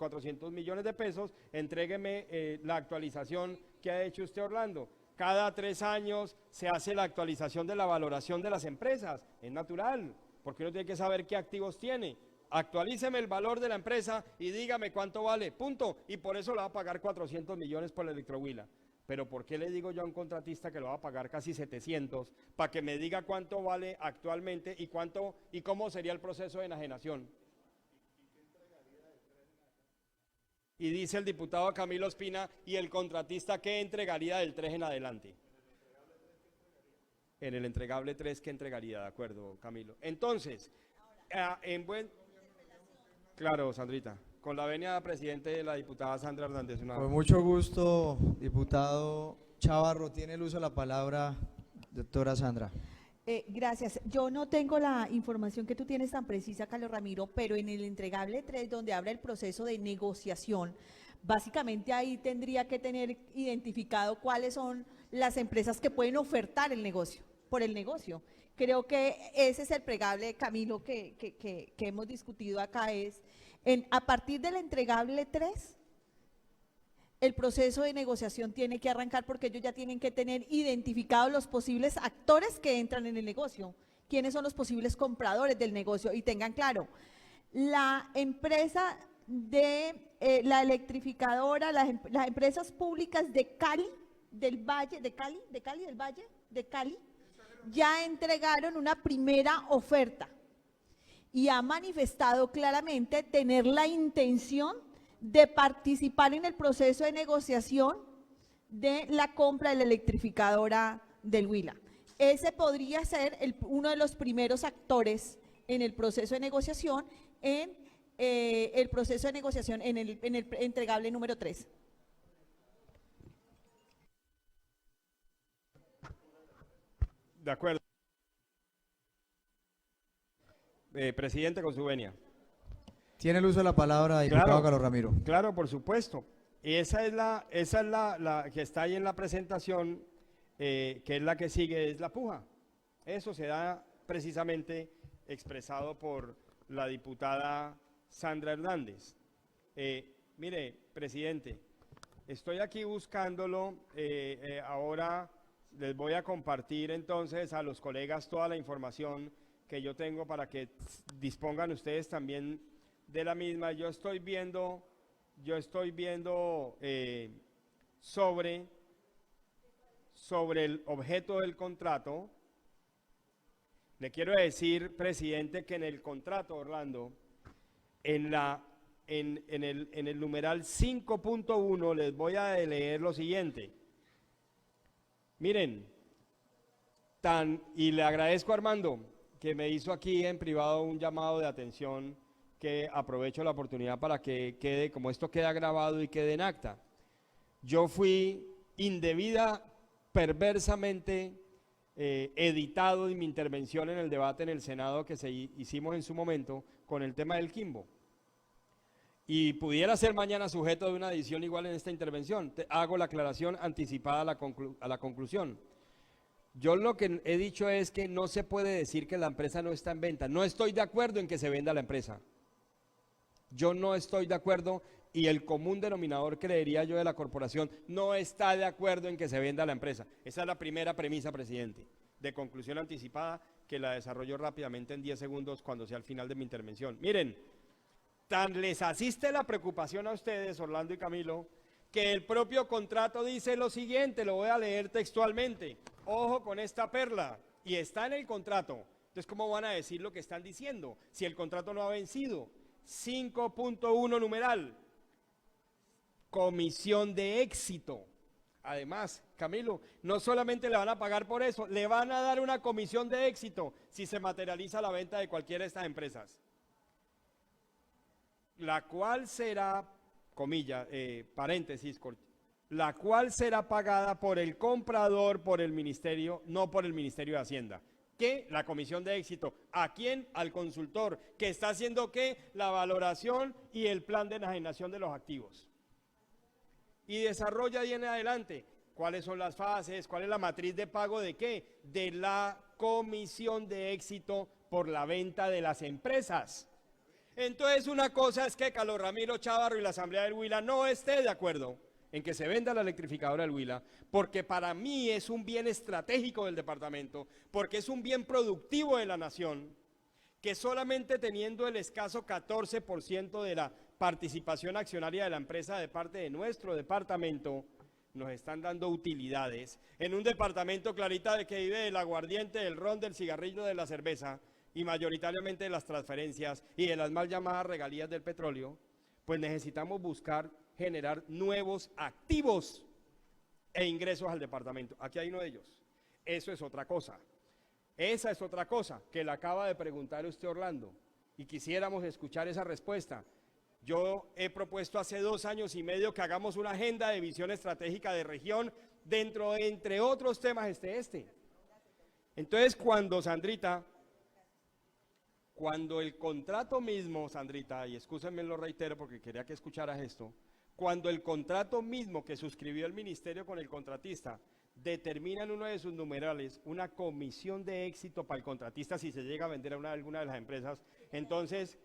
de pesos. Entrégueme la actualización que ha hecho usted, Orlando. Cada 3 años se hace la actualización de la valoración de las empresas. Es natural, porque uno tiene que saber qué activos tiene. Actualíceme el valor de la empresa y dígame cuánto vale, punto. Y por eso le va a pagar 400 millones por la Electrohuila. Pero ¿por qué le digo yo a un contratista que lo va a pagar casi 700 para que me diga cuánto vale actualmente y cómo sería el proceso de enajenación? Y dice el diputado Camilo Ospina, ¿y el contratista qué entregaría del 3 en adelante? En el entregable 3, ¿qué entregaría? De acuerdo, Camilo. Entonces, Claro, Sandrita. Con la venia, presidente, de la diputada Sandra Hernández. Con mucho gusto, diputado Chavarro. Tiene el uso de la palabra, doctora Sandra. Gracias. Yo no tengo la información que tú tienes tan precisa, Carlos Ramiro, pero en el entregable 3, donde habla el proceso de negociación, básicamente ahí tendría que tener identificado cuáles son las empresas que pueden ofertar el negocio, por el negocio. Creo que ese es el plegable, Camilo, que hemos discutido acá, a partir del entregable 3, el proceso de negociación tiene que arrancar porque ellos ya tienen que tener identificados los posibles actores que entran en el negocio, quiénes son los posibles compradores del negocio, y tengan claro, la empresa de la electrificadora, las empresas públicas de Cali, del Valle, del Valle, de Cali, ya entregaron una primera oferta y ha manifestado claramente tener la intención de participar en el proceso de negociación de la compra de la electrificadora del Huila. Ese podría ser uno de los primeros actores en el proceso de negociación, en el entregable número 3. De acuerdo. Presidente, con su venia. Tiene el uso de la palabra, diputado Claro, Carlos Ramiro. Claro, por supuesto. Y esa es la que está ahí en la presentación, que es la que sigue, es la puja. Eso se da precisamente expresado por la diputada Sandra Hernández. Mire, presidente, estoy aquí buscándolo, ahora les voy a compartir entonces a los colegas toda la información que yo tengo para que dispongan ustedes también de la misma. Yo estoy viendo sobre el objeto del contrato. Le quiero decir, presidente, que en el contrato, Orlando, en el numeral 5.1 les voy a leer lo siguiente. Miren, y le agradezco a Armando que me hizo aquí en privado un llamado de atención, que aprovecho la oportunidad para que quede, como esto queda grabado y quede en acta. Yo fui indebida, perversamente editado en mi intervención en el debate en el Senado que hicimos en su momento con el tema del Quimbo. Y pudiera ser mañana sujeto de una edición igual en esta intervención. Hago la aclaración anticipada a la conclusión. Yo lo que he dicho es que no se puede decir que la empresa no está en venta. No estoy de acuerdo en que se venda la empresa. Yo no estoy de acuerdo, y el común denominador, creería yo, de la corporación no está de acuerdo en que se venda la empresa. Esa es la primera premisa, presidente, de conclusión anticipada, que la desarrollo rápidamente en 10 segundos cuando sea al final de mi intervención. Miren, tan les asiste la preocupación a ustedes, Orlando y Camilo, que el propio contrato dice lo siguiente, lo voy a leer textualmente. Ojo con esta perla, y está en el contrato. Entonces, ¿cómo van a decir lo que están diciendo si el contrato no ha vencido? 5.1 numeral, comisión de éxito. Además, Camilo, no solamente le van a pagar por eso, le van a dar una comisión de éxito si se materializa la venta de cualquiera de estas empresas, la cual será, comilla, paréntesis, la cual será pagada por el comprador, por el ministerio, no por el Ministerio de Hacienda. ¿Qué? La comisión de éxito. ¿A quién? Al consultor, que está haciendo ¿qué? La valoración y el plan de enajenación de los activos. Y desarrolla ahí en adelante cuáles son las fases, cuál es la matriz de pago de qué, de la comisión de éxito por la venta de las empresas. Entonces una cosa es que Carlos Ramiro Chávarro y la Asamblea del Huila no esté de acuerdo en que se venda la electrificadora del Huila, porque para mí es un bien estratégico del departamento, porque es un bien productivo de la nación, que solamente teniendo el escaso 14% de la participación accionaria de la empresa de parte de nuestro departamento, nos están dando utilidades en un departamento, Clarita, de que vive del aguardiente, del ron, del cigarrillo, de la cerveza y mayoritariamente de las transferencias y de las mal llamadas regalías del petróleo. Pues necesitamos buscar generar nuevos activos e ingresos al departamento. Aquí hay uno de ellos. Eso es otra cosa. Esa es otra cosa que le acaba de preguntar usted, Orlando, y quisiéramos escuchar esa respuesta. Yo he propuesto hace 2 años y medio que hagamos una agenda de visión estratégica de región dentro de, entre otros temas, este. Entonces, cuando el contrato mismo, Sandrita, y excúsenme lo reitero porque quería que escucharas esto, cuando el contrato mismo que suscribió el ministerio con el contratista determina en uno de sus numerales una comisión de éxito para el contratista si se llega a vender a alguna de las empresas, entonces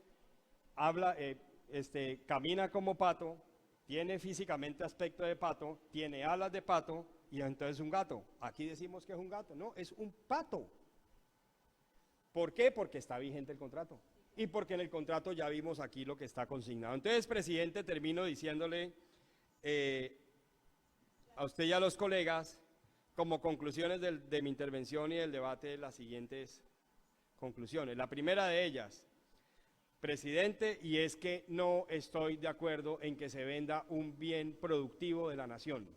camina como pato, tiene físicamente aspecto de pato, tiene alas de pato y entonces es un gato. Aquí decimos que es un gato, no, es un pato. ¿Por qué? Porque está vigente el contrato y porque en el contrato ya vimos aquí lo que está consignado. Entonces, presidente, termino diciéndole a usted y a los colegas, como conclusiones de mi intervención y del debate, las siguientes conclusiones. La primera de ellas, presidente, y es que no estoy de acuerdo en que se venda un bien productivo de la nación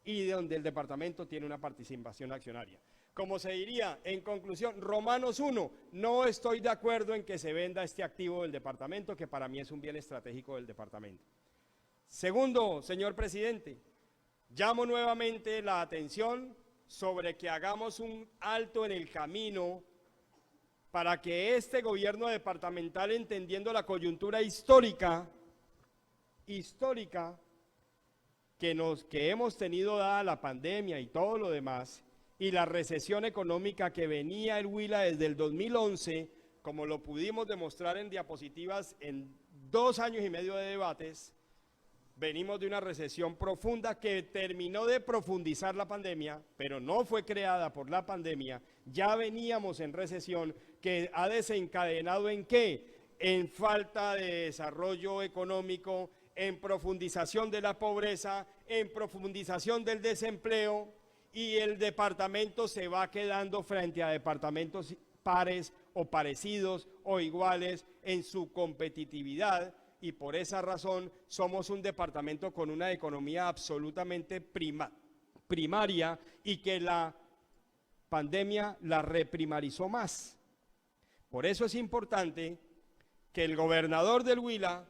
y donde el departamento tiene una participación accionaria. Como se diría, en conclusión, Romanos 1, no estoy de acuerdo en que se venda este activo del departamento, que para mí es un bien estratégico del departamento. Segundo, señor presidente, llamo nuevamente la atención sobre que hagamos un alto en el camino para que este gobierno departamental, entendiendo la coyuntura histórica que hemos tenido dada la pandemia y todo lo demás, y la recesión económica que venía el Huila desde el 2011, como lo pudimos demostrar en diapositivas en 2 años y medio de debates, venimos de una recesión profunda que terminó de profundizar la pandemia, pero no fue creada por la pandemia. Ya veníamos en recesión que ha desencadenado ¿en qué? En falta de desarrollo económico, en profundización de la pobreza, en profundización del desempleo, y el departamento se va quedando frente a departamentos pares o parecidos o iguales en su competitividad, y por esa razón somos un departamento con una economía absolutamente primaria y que la pandemia la reprimarizó más. Por eso es importante que el gobernador del Huila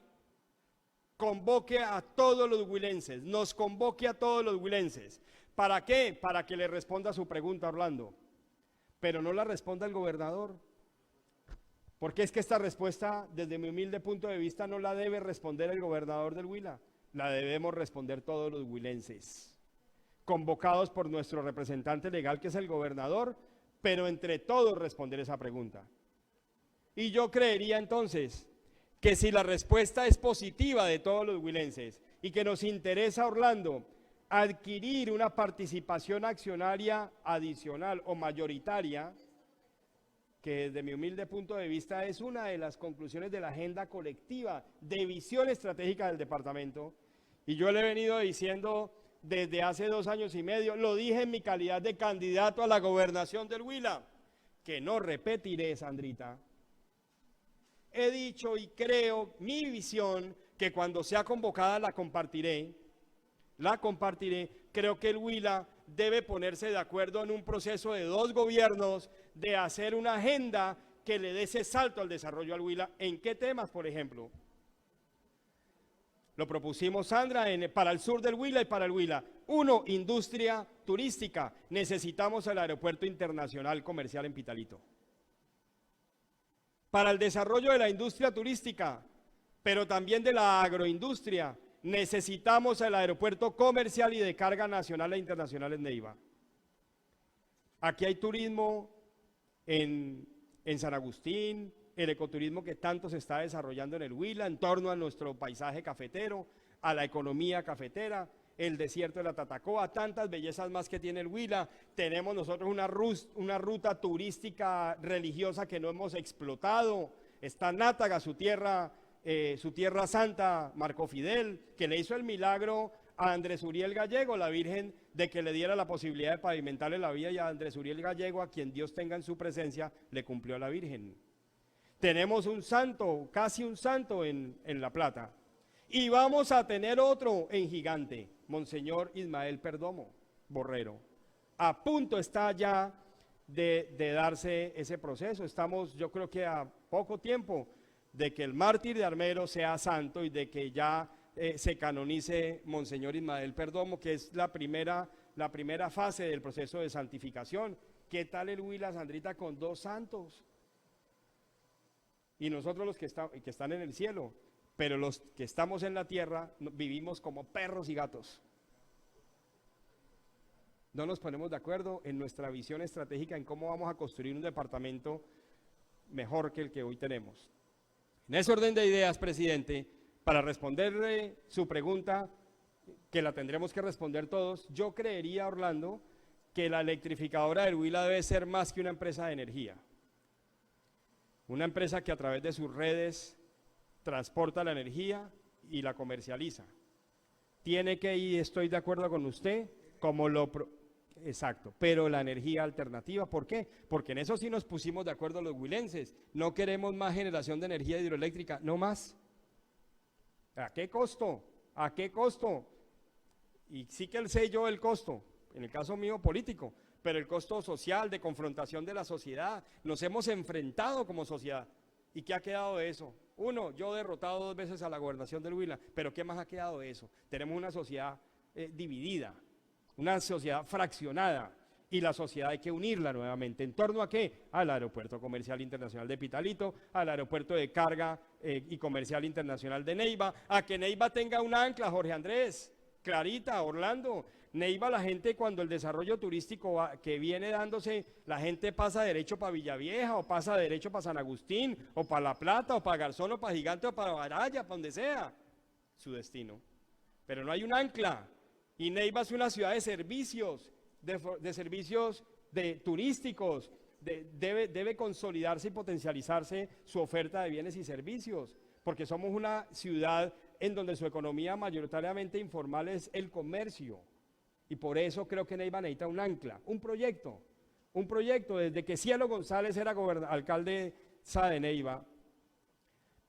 convoque a todos los huilenses, nos convoque a todos los huilenses. ¿Para qué? Para que le responda a su pregunta, Orlando. Pero no la responda el gobernador. Porque es que esta respuesta, desde mi humilde punto de vista, no la debe responder el gobernador del Huila. La debemos responder todos los huilenses, convocados por nuestro representante legal, que es el gobernador, pero entre todos responder esa pregunta. Y yo creería entonces que si la respuesta es positiva de todos los huilenses y que nos interesa, Orlando, adquirir una participación accionaria adicional o mayoritaria, que desde mi humilde punto de vista es una de las conclusiones de la agenda colectiva de visión estratégica del departamento, y yo le he venido diciendo desde hace 2 años y medio, lo dije en mi calidad de candidato a la gobernación del Huila, que no repetiré, Sandrita. He dicho y creo mi visión, que cuando sea convocada la compartiré, creo que el Huila debe ponerse de acuerdo en un proceso de 2 gobiernos, de hacer una agenda que le dé ese salto al desarrollo al Huila. ¿En qué temas, por ejemplo? Lo propusimos, Sandra, para el sur del Huila y para el Huila. Uno, industria turística. Necesitamos el aeropuerto internacional comercial en Pitalito. Para el desarrollo de la industria turística, pero también de la agroindustria, necesitamos el aeropuerto comercial y de carga nacional e internacional en Neiva. Aquí hay turismo en San Agustín, el ecoturismo que tanto se está desarrollando en el Huila, en torno a nuestro paisaje cafetero, a la economía cafetera, el desierto de la Tatacoa, tantas bellezas más que tiene el Huila. Tenemos nosotros una ruta turística religiosa que no hemos explotado. Está Nátaga, su tierra santa, Marco Fidel, que le hizo el milagro a Andrés Uriel Gallego, la Virgen, de que le diera la posibilidad de pavimentarle la vía, y a Andrés Uriel Gallego, a quien Dios tenga en su presencia, le cumplió a la Virgen. Tenemos un santo, casi un santo en La Plata. Y vamos a tener otro en Gigante, Monseñor Ismael Perdomo, Borrero. A punto está ya de darse ese proceso. Estamos, yo creo que a poco tiempo de que el mártir de Armero sea santo y de que ya se canonice Monseñor Ismael Perdomo, que es la primera fase del proceso de santificación. ¿Qué tal el Huila, Sandrita, con 2 santos? Y nosotros los que están en el cielo, pero los que estamos en la tierra vivimos como perros y gatos. No nos ponemos de acuerdo en nuestra visión estratégica en cómo vamos a construir un departamento mejor que el que hoy tenemos. En ese orden de ideas, presidente, para responderle su pregunta, que la tendremos que responder todos, yo creería, Orlando, que la electrificadora del Huila debe ser más que una empresa de energía. Una empresa que a través de sus redes transporta la energía y la comercializa. Tiene que ir, estoy de acuerdo con usted, exacto, pero la energía alternativa, ¿por qué? Porque en eso sí nos pusimos de acuerdo los huilenses. No queremos más generación de energía hidroeléctrica, no más. ¿A qué costo? ¿A qué costo? Y sí que sé yo el costo, en el caso mío político, pero el costo social de confrontación de la sociedad. Nos hemos enfrentado como sociedad. ¿Y qué ha quedado de eso? Uno, yo he derrotado 2 veces a la gobernación del Huila, pero ¿qué más ha quedado de eso? Tenemos una sociedad dividida, una sociedad fraccionada, y la sociedad hay que unirla nuevamente. ¿En torno a qué? Al Aeropuerto Comercial Internacional de Pitalito, al Aeropuerto de Carga y Comercial Internacional de Neiva, a que Neiva tenga un ancla, Jorge Andrés, Clarita, Orlando. Neiva, la gente, cuando el desarrollo turístico que viene dándose, la gente pasa derecho para Villavieja, o pasa derecho para San Agustín, o para La Plata, o para Garzón, o para Gigante, o para Baraya, para donde sea, su destino. Pero no hay un ancla, y Neiva es una ciudad de servicios, de servicios turísticos, debe consolidarse y potencializarse su oferta de bienes y servicios, porque somos una ciudad en donde su economía mayoritariamente informal es el comercio. Y por eso creo que Neiva necesita un ancla, un proyecto. Desde que Cielo González era alcalde de Neiva,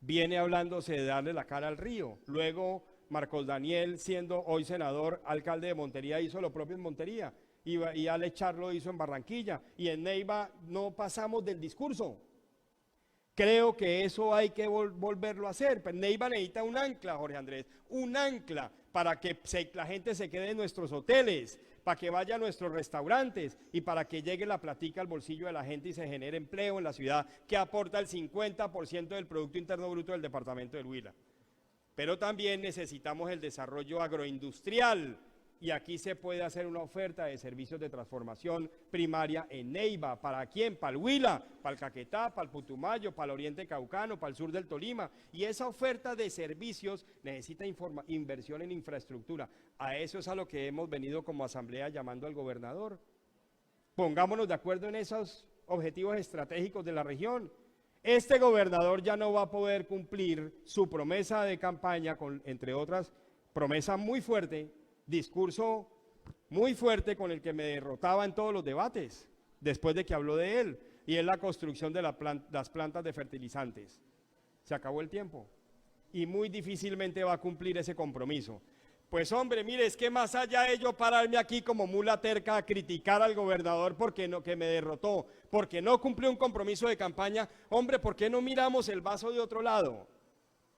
viene hablándose de darle la cara al río. Luego Marcos Daniel, siendo hoy senador, alcalde de Montería, hizo lo propio en Montería. Y Ale Charlo hizo en Barranquilla. Y en Neiva no pasamos del discurso. Creo que eso hay que volverlo a hacer. Pero Neiva necesita un ancla, Jorge Andrés, un ancla para que la gente se quede en nuestros hoteles, para que vaya a nuestros restaurantes y para que llegue la platica al bolsillo de la gente y se genere empleo en la ciudad, que aporta el 50% del Producto Interno Bruto del departamento del Huila. Pero también necesitamos el desarrollo agroindustrial, y aquí se puede hacer una oferta de servicios de transformación primaria en Neiva. ¿Para quién? Para el Huila, para el Caquetá, para el Putumayo, para el oriente caucano, para el sur del Tolima. Y esa oferta de servicios necesita inversión en infraestructura. A eso es a lo que hemos venido como asamblea llamando al gobernador. Pongámonos de acuerdo en esos objetivos estratégicos de la región. Este gobernador ya no va a poder cumplir su promesa de campaña, entre otras, promesa muy fuerte, discurso muy fuerte con el que me derrotaba en todos los debates, después de que habló de él, y es la construcción de las plantas de fertilizantes. Se acabó el tiempo, y muy difícilmente va a cumplir ese compromiso. Pues hombre, mire, es que más allá de yo pararme aquí como mula terca a criticar al gobernador que me derrotó, porque no cumplió un compromiso de campaña, hombre, ¿por qué no miramos el vaso de otro lado?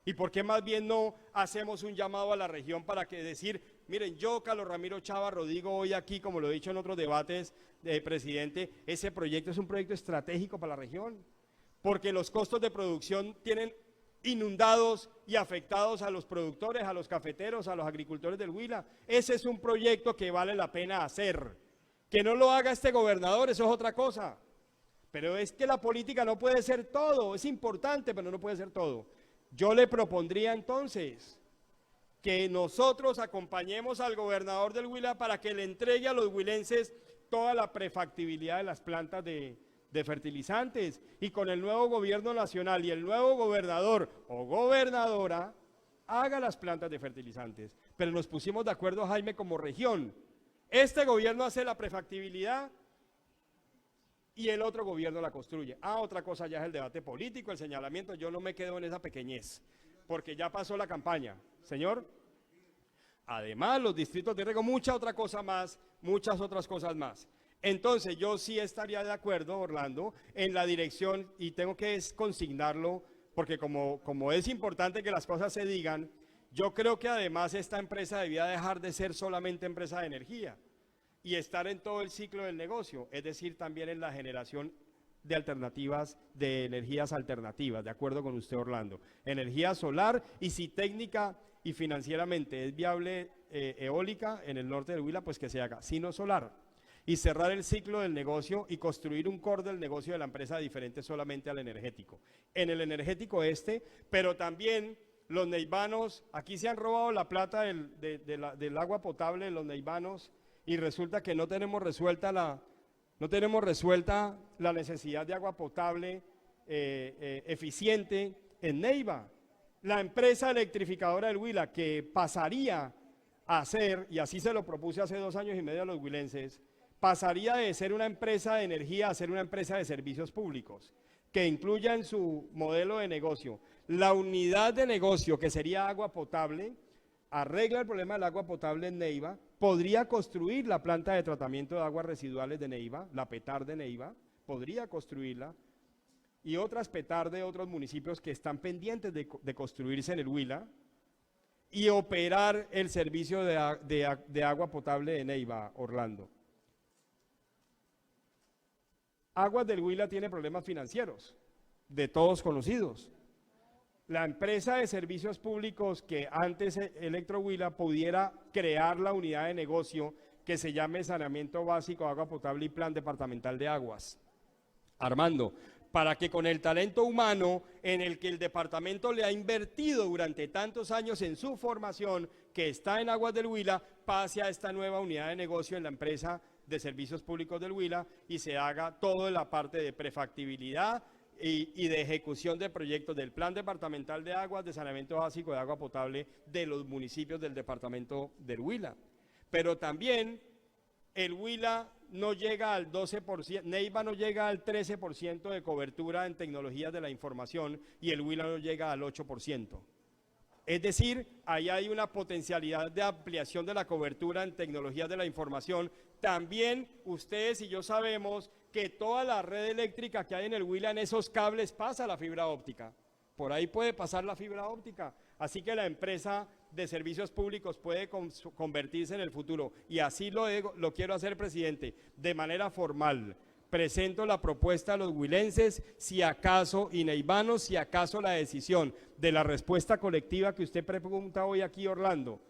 ¿Y por qué más bien no hacemos un llamado a la región para que decir, miren, yo, Carlos Ramiro Chávarro, digo hoy aquí, como lo he dicho en otros debates, presidente, ese proyecto es un proyecto estratégico para la región, porque los costos de producción tienen inundados y afectados a los productores, a los cafeteros, a los agricultores del Huila. Ese es un proyecto que vale la pena hacer. Que no lo haga este gobernador, eso es otra cosa. Pero es que la política no puede ser todo, es importante, pero no puede ser todo. Yo le propondría entonces que nosotros acompañemos al gobernador del Huila para que le entregue a los huilenses toda la prefactibilidad de las plantas de fertilizantes, y con el nuevo gobierno nacional y el nuevo gobernador o gobernadora haga las plantas de fertilizantes. Pero nos pusimos de acuerdo, Jaime, como región. Este gobierno hace la prefactibilidad y el otro gobierno la construye. Otra cosa ya es el debate político, el señalamiento. Yo no me quedo en esa pequeñez, porque ya pasó la campaña. Señor, además los distritos de riego, muchas otras cosas más. Entonces yo sí estaría de acuerdo, Orlando, en la dirección, y tengo que consignarlo, porque como es importante que las cosas se digan, yo creo que además esta empresa debía dejar de ser solamente empresa de energía y estar en todo el ciclo del negocio, es decir, también en la generación de alternativas, de energías alternativas, de acuerdo con usted, Orlando. Energía solar, y si técnica y financieramente es viable eólica en el norte del Huila, pues que se haga, sino solar. Y cerrar el ciclo del negocio y construir un core del negocio de la empresa diferente solamente al energético. En el energético pero también los neivanos, aquí se han robado la plata del agua potable de los neivanos, y resulta que no tenemos resuelta la necesidad de agua potable eficiente en Neiva. La empresa electrificadora del Huila, que pasaría a ser, y así se lo propuse hace 2 años y medio a los huilenses, pasaría de ser una empresa de energía a ser una empresa de servicios públicos, que incluya en su modelo de negocio la unidad de negocio, que sería agua potable, arregla el problema del agua potable en Neiva, podría construir la planta de tratamiento de aguas residuales de Neiva, la PETAR de Neiva, podría construirla, y otras PETAR de otros municipios que están pendientes de construirse en el Huila, y operar el servicio de agua potable de Neiva, Orlando. Aguas del Huila tiene problemas financieros, de todos conocidos. La empresa de servicios públicos que antes Electro Huila pudiera crear la unidad de negocio que se llame Saneamiento Básico, Agua Potable y Plan Departamental de Aguas. Armando, para que con el talento humano en el que el departamento le ha invertido durante tantos años en su formación, que está en Aguas del Huila, pase a esta nueva unidad de negocio en la empresa de servicios públicos del Huila y se haga toda la parte de prefactibilidad y de ejecución de proyectos del Plan Departamental de Aguas, de Saneamiento Básico de Agua Potable de los municipios del departamento del Huila. Pero también el Huila no llega al 12%, Neiva no llega al 13% de cobertura en tecnologías de la información y el Huila no llega al 8%. Es decir, ahí hay una potencialidad de ampliación de la cobertura en tecnologías de la información. También ustedes y yo sabemos que toda la red eléctrica que hay en el Huila, en esos cables pasa la fibra óptica. Por ahí puede pasar la fibra óptica. Así que la empresa de servicios públicos puede convertirse en el futuro. Y así lo quiero hacer, presidente, de manera formal. Presento la propuesta a los huilenses, si acaso, y neivanos, si acaso la decisión de la respuesta colectiva que usted pregunta hoy aquí, Orlando,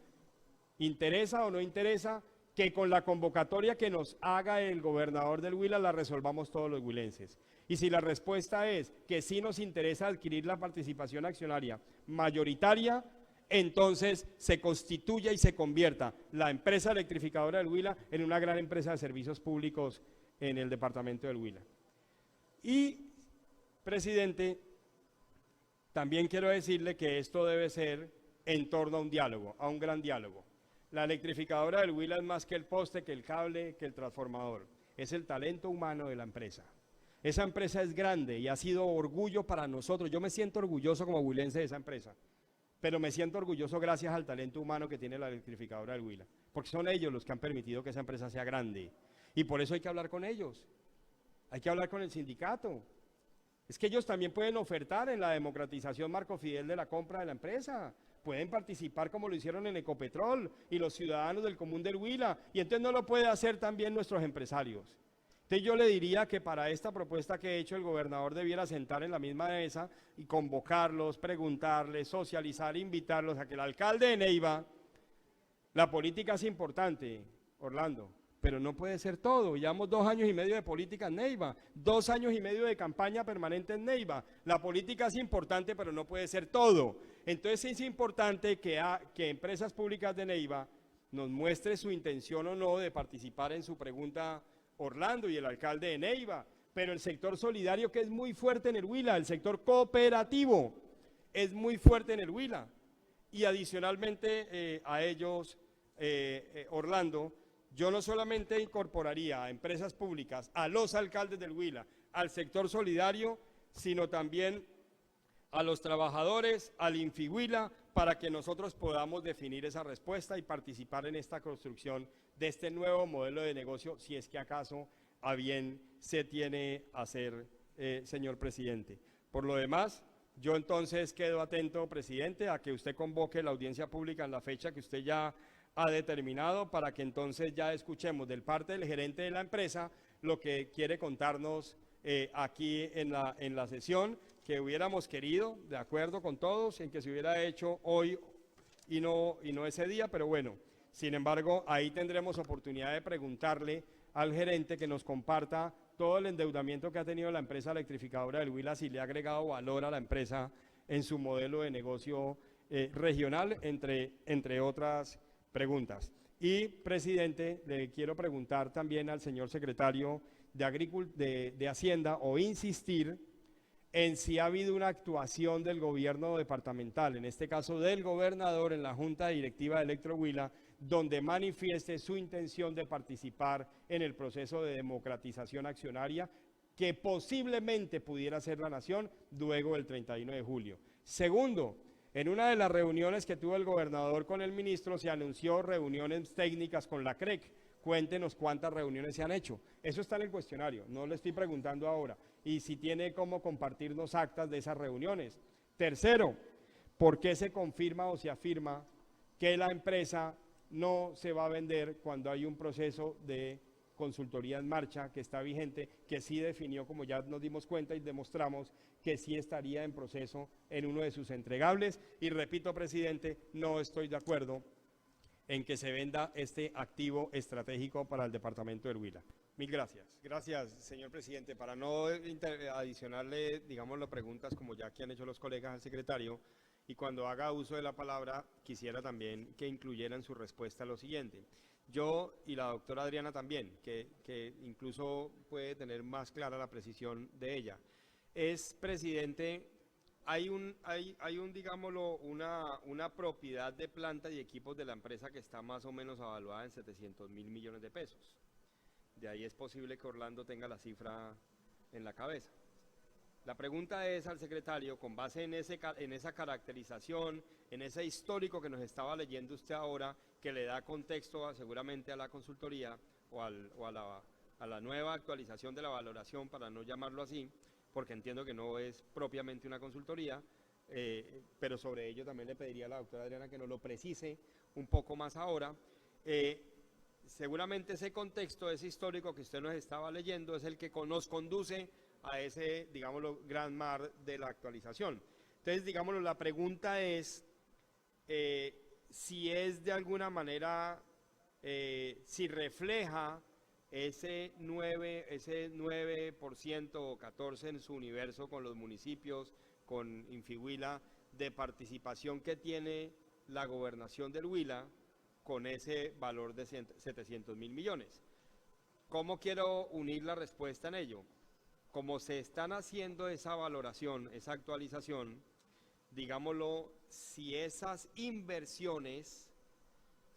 ¿interesa o no interesa? Que con la convocatoria que nos haga el gobernador del Huila la resolvamos todos los huilenses. Y si la respuesta es que sí nos interesa adquirir la participación accionaria mayoritaria, entonces se constituya y se convierta la empresa electrificadora del Huila en una gran empresa de servicios públicos en el departamento del Huila. Y, presidente, también quiero decirle que esto debe ser en torno a un diálogo, a un gran diálogo. La electrificadora del Huila es más que el poste, que el cable, que el transformador. Es el talento humano de la empresa. Esa empresa es grande y ha sido orgullo para nosotros. Yo me siento orgulloso como huilense de esa empresa, pero me siento orgulloso gracias al talento humano que tiene la electrificadora del Huila, porque son ellos los que han permitido que esa empresa sea grande. Y por eso hay que hablar con ellos. Hay que hablar con el sindicato. Es que ellos también pueden ofertar en la democratización Marco Fidel de la compra de la empresa. Pueden participar como lo hicieron en Ecopetrol y los ciudadanos del común del Huila. Y entonces no lo puede hacer también nuestros empresarios. Entonces yo le diría que para esta propuesta que he hecho el gobernador debiera sentar en la misma mesa y convocarlos, preguntarles, socializar, invitarlos a que el alcalde de Neiva, la política es importante, Orlando, pero no puede ser todo. Llevamos 2 años y medio de política en Neiva, 2 años y medio de campaña permanente en Neiva. La política es importante, pero no puede ser todo. Entonces es importante que Empresas Públicas de Neiva nos muestre su intención o no de participar en su pregunta Orlando y el alcalde de Neiva, pero el sector solidario, que es muy fuerte en el Huila, el sector cooperativo es muy fuerte en el Huila, y adicionalmente a ellos, Orlando, yo no solamente incorporaría a empresas públicas, a los alcaldes del Huila, al sector solidario, sino también a los trabajadores, al Infihuila, para que nosotros podamos definir esa respuesta y participar en esta construcción de este nuevo modelo de negocio, si es que acaso a bien se tiene a hacer, señor presidente. Por lo demás, yo entonces quedo atento, presidente, a que usted convoque la audiencia pública en la fecha que usted ya ha determinado, para que entonces ya escuchemos del parte del gerente de la empresa lo que quiere contarnos aquí en la sesión, que hubiéramos querido, de acuerdo con todos, en que se hubiera hecho hoy y no ese día, pero bueno, sin embargo, ahí tendremos oportunidad de preguntarle al gerente que nos comparta todo el endeudamiento que ha tenido la empresa electrificadora del Huila, si le ha agregado valor a la empresa en su modelo de negocio regional, entre otras preguntas. Y, presidente, le quiero preguntar también al señor secretario de Hacienda, o insistir en si ha habido una actuación del gobierno departamental, en este caso del gobernador, en la Junta Directiva de Electrohuila, donde manifieste su intención de participar en el proceso de democratización accionaria que posiblemente pudiera ser la nación luego del 31 de julio. Segundo, en una de las reuniones que tuvo el gobernador con el ministro se anunció reuniones técnicas con la CREC. Cuéntenos cuántas reuniones se han hecho. Eso está en el cuestionario, no le estoy preguntando ahora. Y si tiene cómo compartirnos actas de esas reuniones. Tercero, ¿por qué se confirma o se afirma que la empresa no se va a vender cuando hay un proceso de consultoría en marcha que está vigente, que sí definió, como ya nos dimos cuenta y demostramos, que sí estaría en proceso en uno de sus entregables? Y repito, presidente, no estoy de acuerdo en que se venda este activo estratégico para el departamento del Huila. Mil gracias. Gracias, señor presidente. Para no adicionarle, digamos, las preguntas como ya que han hecho los colegas al secretario, y cuando haga uso de la palabra, quisiera también que incluyera en su respuesta lo siguiente. Yo y la doctora Adriana también, que incluso puede tener más clara la precisión de ella. Presidente, hay digámoslo, una propiedad de planta y equipos de la empresa que está más o menos evaluada en 700.000 millones de pesos. De ahí es posible que Orlando tenga la cifra en la cabeza. La pregunta es al secretario, con base en esa caracterización, en ese histórico que nos estaba leyendo usted ahora, que le da contexto seguramente a la consultoría o a la nueva actualización de la valoración, para no llamarlo así, porque entiendo que no es propiamente una consultoría, pero sobre ello también le pediría a la doctora Adriana que nos lo precise un poco más ahora. Seguramente ese contexto, ese histórico que usted nos estaba leyendo, es el que nos conduce a ese, digámoslo, gran mar de la actualización. Entonces, digámoslo, la pregunta es si es de alguna manera, si refleja ese 9% o 14% en su universo con los municipios, con Infihuila, de participación que tiene la gobernación del Huila con ese valor de 700.000 millones. ¿Cómo quiero unir la respuesta en ello? Como se están haciendo esa valoración, esa actualización, digámoslo, si esas inversiones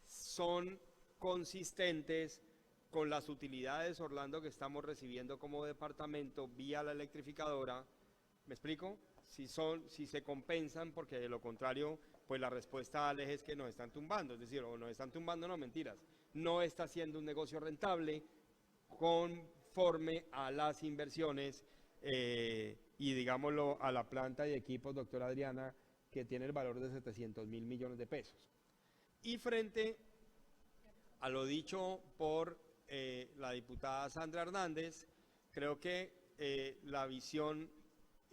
son consistentes con las utilidades, Orlando, que estamos recibiendo como departamento vía la electrificadora, ¿me explico? Si se compensan, porque de lo contrario, pues la respuesta, Alex, es que nos están tumbando, es decir, o nos están tumbando, no, mentiras, no está siendo un negocio rentable conforme a las inversiones y digámoslo a la planta y equipos, doctora Adriana, que tiene el valor de 700.000 millones de pesos. Y frente a lo dicho por la diputada Sandra Hernández, creo que la visión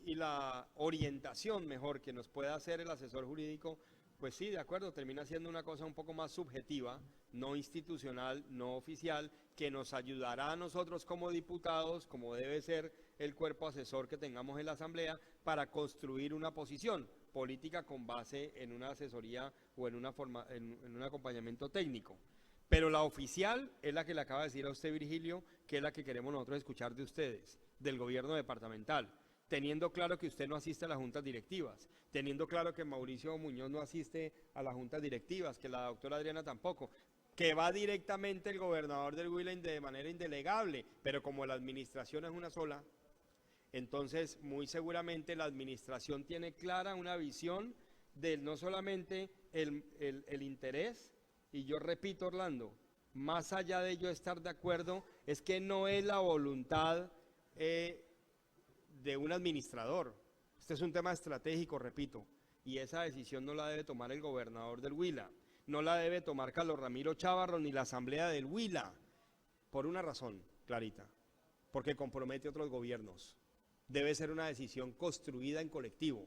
y la orientación mejor que nos pueda hacer el asesor jurídico, pues sí, de acuerdo, termina siendo una cosa un poco más subjetiva, no institucional, no oficial, que nos ayudará a nosotros como diputados, como debe ser el cuerpo asesor que tengamos en la Asamblea, para construir una posición política con base en una asesoría o en un acompañamiento técnico. Pero la oficial es la que le acaba de decir a usted, Virgilio, que es la que queremos nosotros escuchar de ustedes, del gobierno departamental, teniendo claro que usted no asiste a las juntas directivas, teniendo claro que Mauricio Muñoz no asiste a las juntas directivas, que la doctora Adriana tampoco, que va directamente el gobernador del Huila de manera indelegable, pero como la administración es una sola, entonces muy seguramente la administración tiene clara una visión de no solamente el interés, y yo repito, Orlando, más allá de yo estar de acuerdo, es que no es la voluntad de un administrador. Este es un tema estratégico, repito, y esa decisión no la debe tomar el gobernador del Huila, no la debe tomar Carlos Ramiro Chávarro ni la Asamblea del Huila, por una razón clarita, porque compromete a otros gobiernos. Debe ser una decisión construida en colectivo,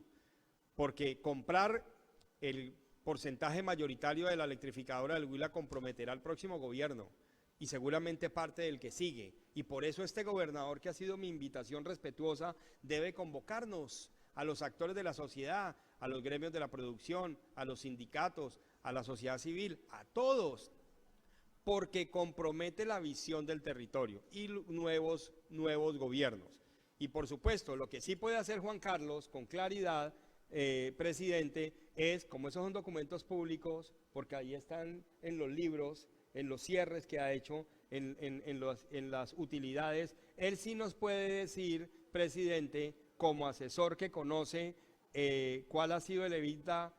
porque comprar el porcentaje mayoritario de la electrificadora del Huila comprometerá al próximo gobierno y seguramente parte del que sigue. Y por eso este gobernador, que ha sido mi invitación respetuosa, debe convocarnos a los actores de la sociedad, a los gremios de la producción, a los sindicatos, a la sociedad civil, a todos, porque compromete la visión del territorio y nuevos gobiernos. Y por supuesto, lo que sí puede hacer Juan Carlos con claridad, presidente, es, como esos son documentos públicos, porque ahí están en los libros, en los cierres que ha hecho, en las utilidades, él sí nos puede decir, presidente, como asesor que conoce cuál ha sido el EBITDA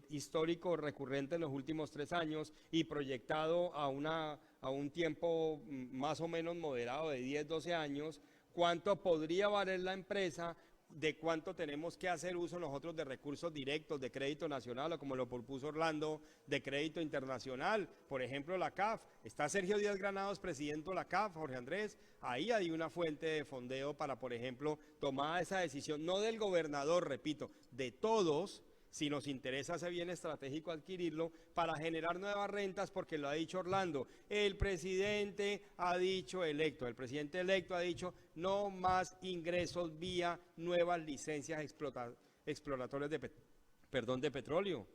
histórico recurrente en los últimos 3 años y proyectado a un tiempo más o menos moderado de 10, 12 años, cuánto podría valer la empresa, de cuánto tenemos que hacer uso nosotros de recursos directos, de crédito nacional, o como lo propuso Orlando, de crédito internacional, por ejemplo la CAF. Está Sergio Díaz Granados, presidente de la CAF, Jorge Andrés, ahí hay una fuente de fondeo para, por ejemplo, tomar esa decisión, no del gobernador, repito, de todos, si nos interesa ese bien estratégico adquirirlo, para generar nuevas rentas, porque lo ha dicho Orlando, el presidente electo ha dicho no más ingresos vía nuevas licencias exploratorias de petróleo.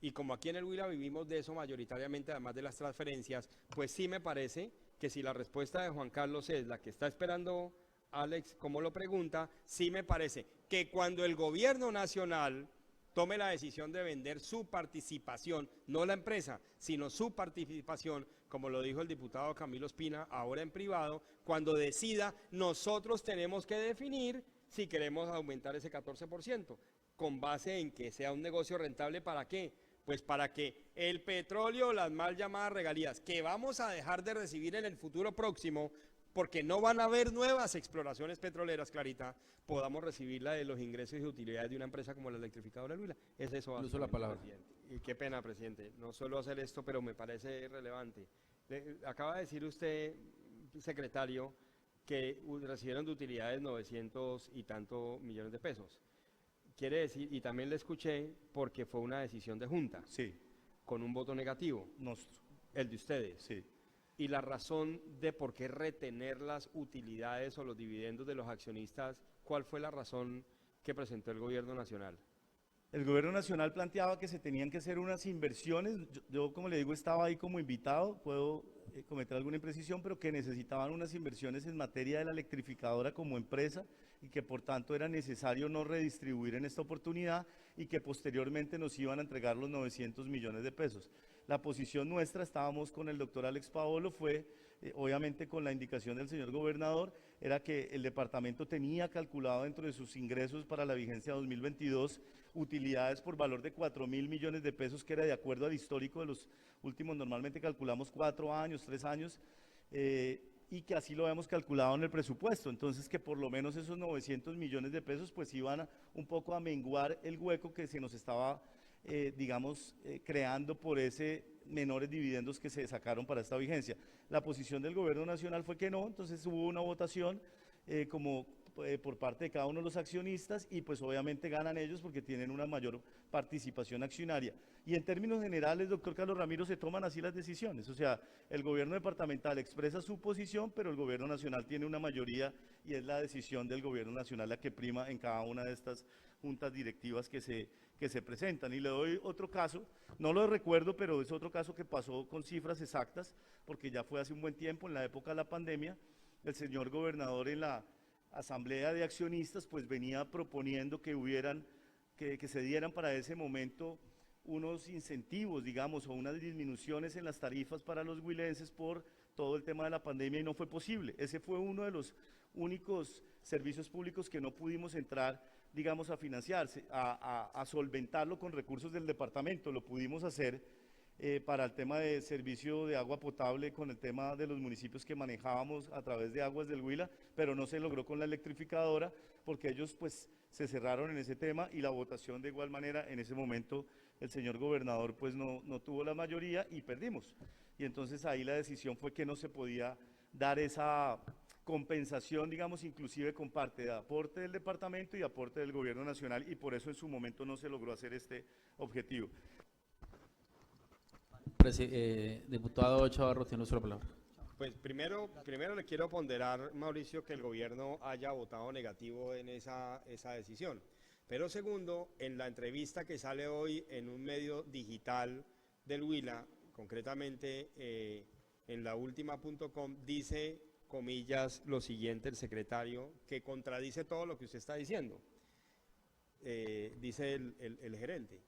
Y como aquí en el Huila vivimos de eso mayoritariamente, además de las transferencias, pues sí me parece que si la respuesta de Juan Carlos es la que está esperando Alex, como lo pregunta, sí me parece que cuando el gobierno nacional tome la decisión de vender su participación, no la empresa, sino su participación, como lo dijo el diputado Camilo Espina, ahora en privado, cuando decida, nosotros tenemos que definir si queremos aumentar ese 14%, con base en que sea un negocio rentable. ¿Para qué? Pues para que el petróleo, las mal llamadas regalías, que vamos a dejar de recibir en el futuro próximo, porque no van a haber nuevas exploraciones petroleras, Clarita, podamos recibirla de los ingresos y utilidades de una empresa como la electrificadora del Huila. Es eso. Uso la palabra. Presidente. Y qué pena, presidente, no suelo hacer esto, pero me parece relevante. Acaba de decir usted, secretario, que recibieron de utilidades 900 y tanto millones de pesos. Quiere decir, y también le escuché, porque fue una decisión de junta. Sí. Con un voto negativo. Nuestro. El de ustedes. Sí. Y la razón de por qué retener las utilidades o los dividendos de los accionistas, ¿cuál fue la razón que presentó el gobierno nacional? El gobierno nacional planteaba que se tenían que hacer unas inversiones. Yo, como le digo, estaba ahí como invitado, puedo cometer alguna imprecisión, pero que necesitaban unas inversiones en materia de la electrificadora como empresa y que por tanto era necesario no redistribuir en esta oportunidad y que posteriormente nos iban a entregar los 900 millones de pesos. La posición nuestra, estábamos con el doctor Alex Paolo, fue obviamente con la indicación del señor gobernador, era que el departamento tenía calculado dentro de sus ingresos para la vigencia 2022 utilidades por valor de 4.000 millones de pesos, que era de acuerdo al histórico de los últimos, normalmente calculamos 4 años, 3 años, y que así lo habíamos calculado en el presupuesto, entonces que por lo menos esos 900 millones de pesos pues iban un poco a menguar el hueco que se nos estaba, creando por ese menores dividendos que se sacaron para esta vigencia. La posición del gobierno nacional fue que no, entonces hubo una votación por parte de cada uno de los accionistas y pues obviamente ganan ellos porque tienen una mayor participación accionaria. Y en términos generales, doctor Carlos Ramiro, se toman así las decisiones, o sea, el gobierno departamental expresa su posición, pero el gobierno nacional tiene una mayoría y es la decisión del gobierno nacional la que prima en cada una de estas juntas directivas que se presentan. Y le doy otro caso, no lo recuerdo, pero es otro caso que pasó con cifras exactas, porque ya fue hace un buen tiempo, en la época de la pandemia, el señor gobernador en la asamblea de accionistas pues venía proponiendo que se dieran para ese momento unos incentivos, digamos, o unas disminuciones en las tarifas para los huilenses por todo el tema de la pandemia y no fue posible. Ese fue uno de los únicos servicios públicos que no pudimos entrar, digamos, a financiarse, a solventarlo con recursos del departamento. Lo pudimos hacer para el tema de servicio de agua potable con el tema de los municipios que manejábamos a través de Aguas del Huila, pero no se logró con la electrificadora porque ellos pues se cerraron en ese tema y la votación de igual manera en ese momento el señor gobernador pues no tuvo la mayoría y perdimos. Y entonces ahí la decisión fue que no se podía dar esa compensación, digamos, inclusive con parte de aporte del departamento y aporte del gobierno nacional y por eso en su momento no se logró hacer este objetivo. Diputado Chavarro, tiene usted la palabra. Pues primero le quiero ponderar, Mauricio, que el gobierno haya votado negativo en esa decisión. Pero segundo, en la entrevista que sale hoy en un medio digital del Huila, concretamente en laultima.com, dice, comillas, lo siguiente el secretario, que contradice todo lo que usted está diciendo. Dice el gerente.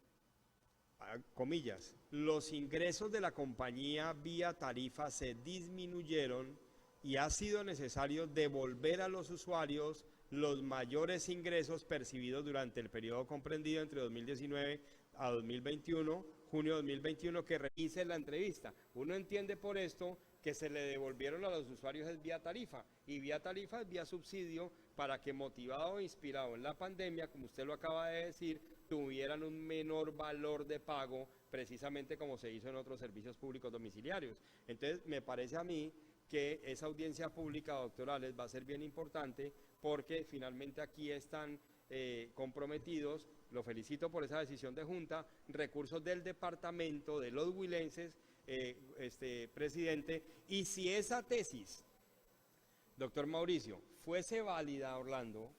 Comillas, los ingresos de la compañía vía tarifa se disminuyeron y ha sido necesario devolver a los usuarios los mayores ingresos percibidos durante el periodo comprendido entre 2019 a 2021, junio de 2021, que revise la entrevista. Uno entiende por esto que se le devolvieron a los usuarios es vía tarifa, y vía tarifa es vía subsidio para que motivado e inspirado en la pandemia, como usted lo acaba de decir, tuvieran un menor valor de pago, precisamente como se hizo en otros servicios públicos domiciliarios. Entonces, me parece a mí que esa audiencia pública, doctora, les va a ser bien importante, porque finalmente aquí están comprometidos, lo felicito por esa decisión de junta, recursos del departamento, de los huilenses, presidente, y si esa tesis, doctor Mauricio, fuese válida, Orlando,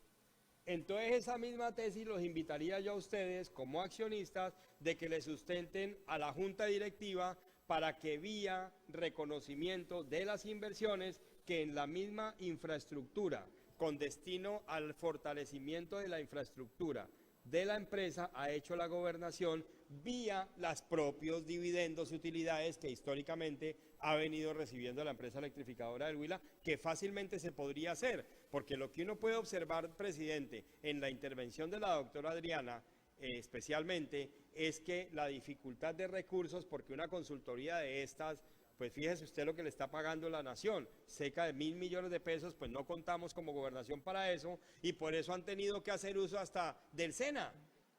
entonces esa misma tesis los invitaría yo a ustedes como accionistas de que le sustenten a la junta directiva para que vía reconocimiento de las inversiones que en la misma infraestructura, con destino al fortalecimiento de la infraestructura de la empresa, ha hecho la gobernación vía los propios dividendos y utilidades que históricamente ha venido recibiendo la empresa electrificadora del Huila, que fácilmente se podría hacer, porque lo que uno puede observar, presidente, en la intervención de la doctora Adriana, especialmente, es que la dificultad de recursos, porque una consultoría de estas, pues fíjese usted lo que le está pagando la nación, cerca de 1.000 millones de pesos, pues no contamos como gobernación para eso, y por eso han tenido que hacer uso hasta del SENA,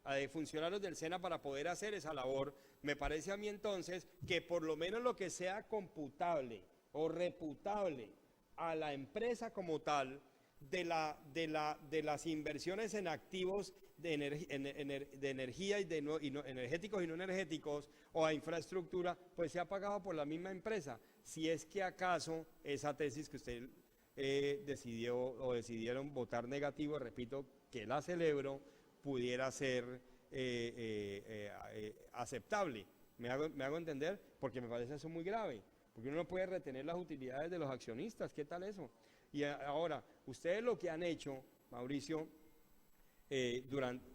de funcionarios del SENA para poder hacer esa labor. Me parece a mí entonces que por lo menos lo que sea computable o reputable a la empresa como tal, de las inversiones en activos de energía y energéticos y no energéticos o a infraestructura, pues se ha pagado por la misma empresa. Si es que acaso esa tesis que usted decidió o decidieron votar negativo, repito, que la celebro, pudiera ser aceptable. ¿Me hago entender? Porque me parece eso muy grave, porque uno no puede retener las utilidades de los accionistas. ¿Qué tal eso? Y ahora, ustedes lo que han hecho, Mauricio,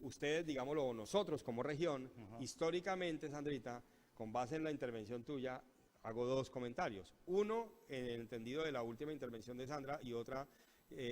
ustedes, digámoslo, nosotros como región, históricamente, Sandrita, con base en la intervención tuya, hago dos comentarios. Uno, en el entendido de la última intervención de Sandra, y otra,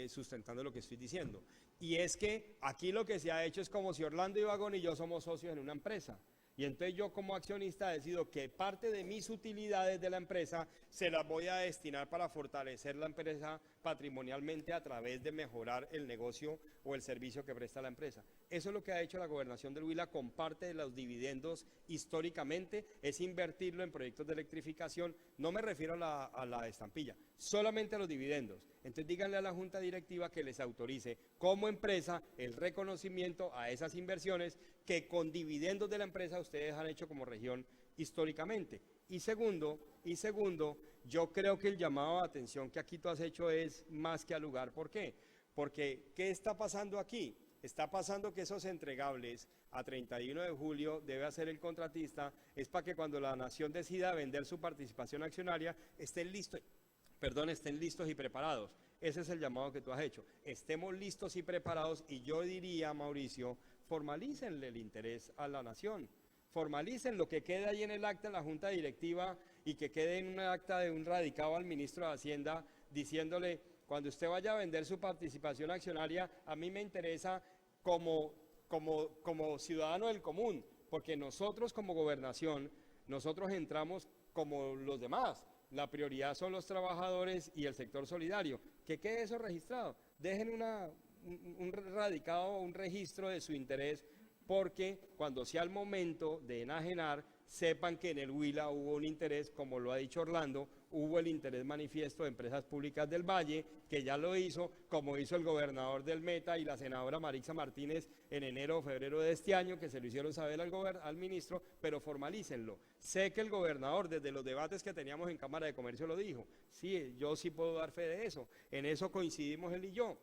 sustentando lo que estoy diciendo. Y es que aquí lo que se ha hecho es como si Orlando Ibagón y yo somos socios en una empresa. Y entonces yo como accionista decido que parte de mis utilidades de la empresa se las voy a destinar para fortalecer la empresa patrimonialmente a través de mejorar el negocio o el servicio que presta la empresa. Eso es lo que ha hecho la Gobernación del Huila con parte de los dividendos históricamente, es invertirlo en proyectos de electrificación. No me refiero a la estampilla, solamente a los dividendos. Entonces díganle a la Junta Directiva que les autorice como empresa el reconocimiento a esas inversiones que con dividendos de la empresa ustedes han hecho como región históricamente. Y segundo, yo creo que el llamado de atención que aquí tú has hecho es más que al lugar. ¿Por qué? Porque, ¿qué está pasando aquí? Está pasando que esos entregables a 31 de julio debe hacer el contratista, es para que cuando la nación decida vender su participación accionaria, estén listos y preparados. Ese es el llamado que tú has hecho. Estemos listos y preparados, y yo diría, Mauricio, formalícenle el interés a la nación. Formalicen lo que quede ahí en el acta de la Junta Directiva y que quede en un acta de un radicado al ministro de Hacienda diciéndole, cuando usted vaya a vender su participación accionaria, a mí me interesa como ciudadano del común, porque nosotros como gobernación, nosotros entramos como los demás. La prioridad son los trabajadores y el sector solidario. Que quede eso registrado. Dejen un radicado, un registro de su interés, porque cuando sea el momento de enajenar, sepan que en el Huila hubo un interés, como lo ha dicho Orlando, hubo el interés manifiesto de Empresas Públicas del Valle, que ya lo hizo, como hizo el gobernador del Meta y la senadora Marixa Martínez en enero o febrero de este año, que se lo hicieron saber al ministro, pero formalícenlo. Sé que el gobernador, desde los debates que teníamos en Cámara de Comercio, lo dijo. Sí, yo sí puedo dar fe de eso. En eso coincidimos él y yo.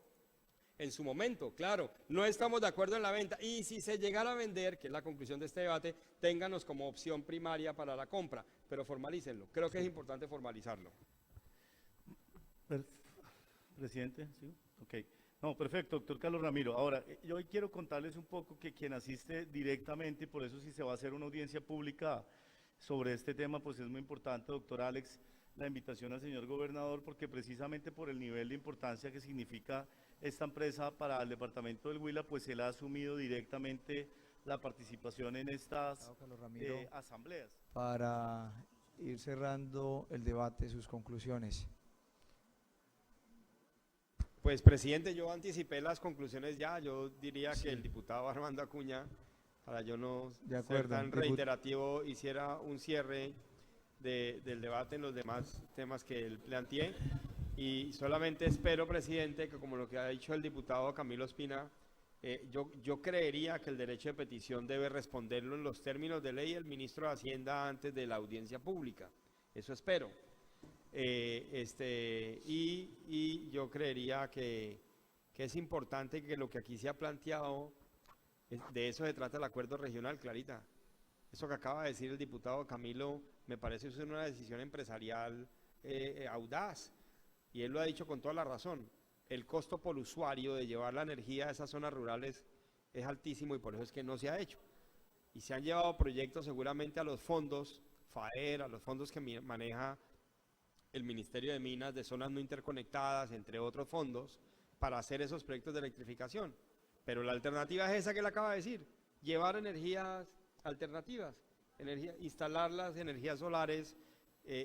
En su momento, claro, no estamos de acuerdo en la venta, y si se llegara a vender, que es la conclusión de este debate, ténganos como opción primaria para la compra, pero formalícenlo. Creo que es importante formalizarlo. Presidente, ¿sí? Ok. No, perfecto, doctor Carlos Ramiro. Ahora, yo hoy quiero contarles un poco que quien asiste directamente, y por eso si se va a hacer una audiencia pública sobre este tema, pues es muy importante, doctor Alex, la invitación al señor gobernador, porque precisamente por el nivel de importancia que significa esta empresa para el departamento del Huila, pues él ha asumido directamente la participación en estas asambleas. Para ir cerrando el debate, sus conclusiones. Pues, presidente, yo anticipé las conclusiones ya. Yo diría que el diputado Armando Acuña, para yo no ser tan reiterativo, hiciera un cierre del debate en los demás temas que él planteé. Y solamente espero, presidente, que como lo que ha dicho el diputado Camilo Espina, yo creería que el derecho de petición debe responderlo en los términos de ley el ministro de Hacienda antes de la audiencia pública. Eso espero. Y yo creería que es importante que lo que aquí se ha planteado, de eso se trata el acuerdo regional, Clarita. Eso que acaba de decir el diputado Camilo, me parece ser una decisión empresarial audaz. Y él lo ha dicho con toda la razón. El costo por usuario de llevar la energía a esas zonas rurales es altísimo, y por eso es que no se ha hecho. Y se han llevado proyectos seguramente a los fondos FAER, a los fondos que maneja el Ministerio de Minas, de zonas no interconectadas, entre otros fondos, para hacer esos proyectos de electrificación. Pero la alternativa es esa que él acaba de decir: llevar energías alternativas, instalar las energías solares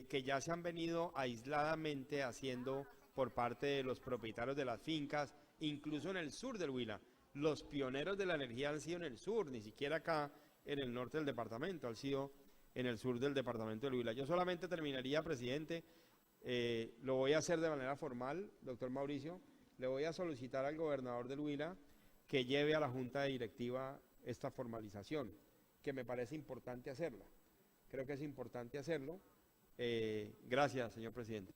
que ya se han venido aisladamente haciendo por parte de los propietarios de las fincas, incluso en el sur del Huila. Los pioneros de la energía han sido en el sur, ni siquiera acá en el norte del departamento, han sido en el sur del departamento del Huila. Yo solamente terminaría, presidente, lo voy a hacer de manera formal, doctor Mauricio, le voy a solicitar al gobernador del Huila que lleve a la Junta Directiva esta formalización, que me parece importante hacerla. Creo que es importante hacerlo. Gracias, señor presidente.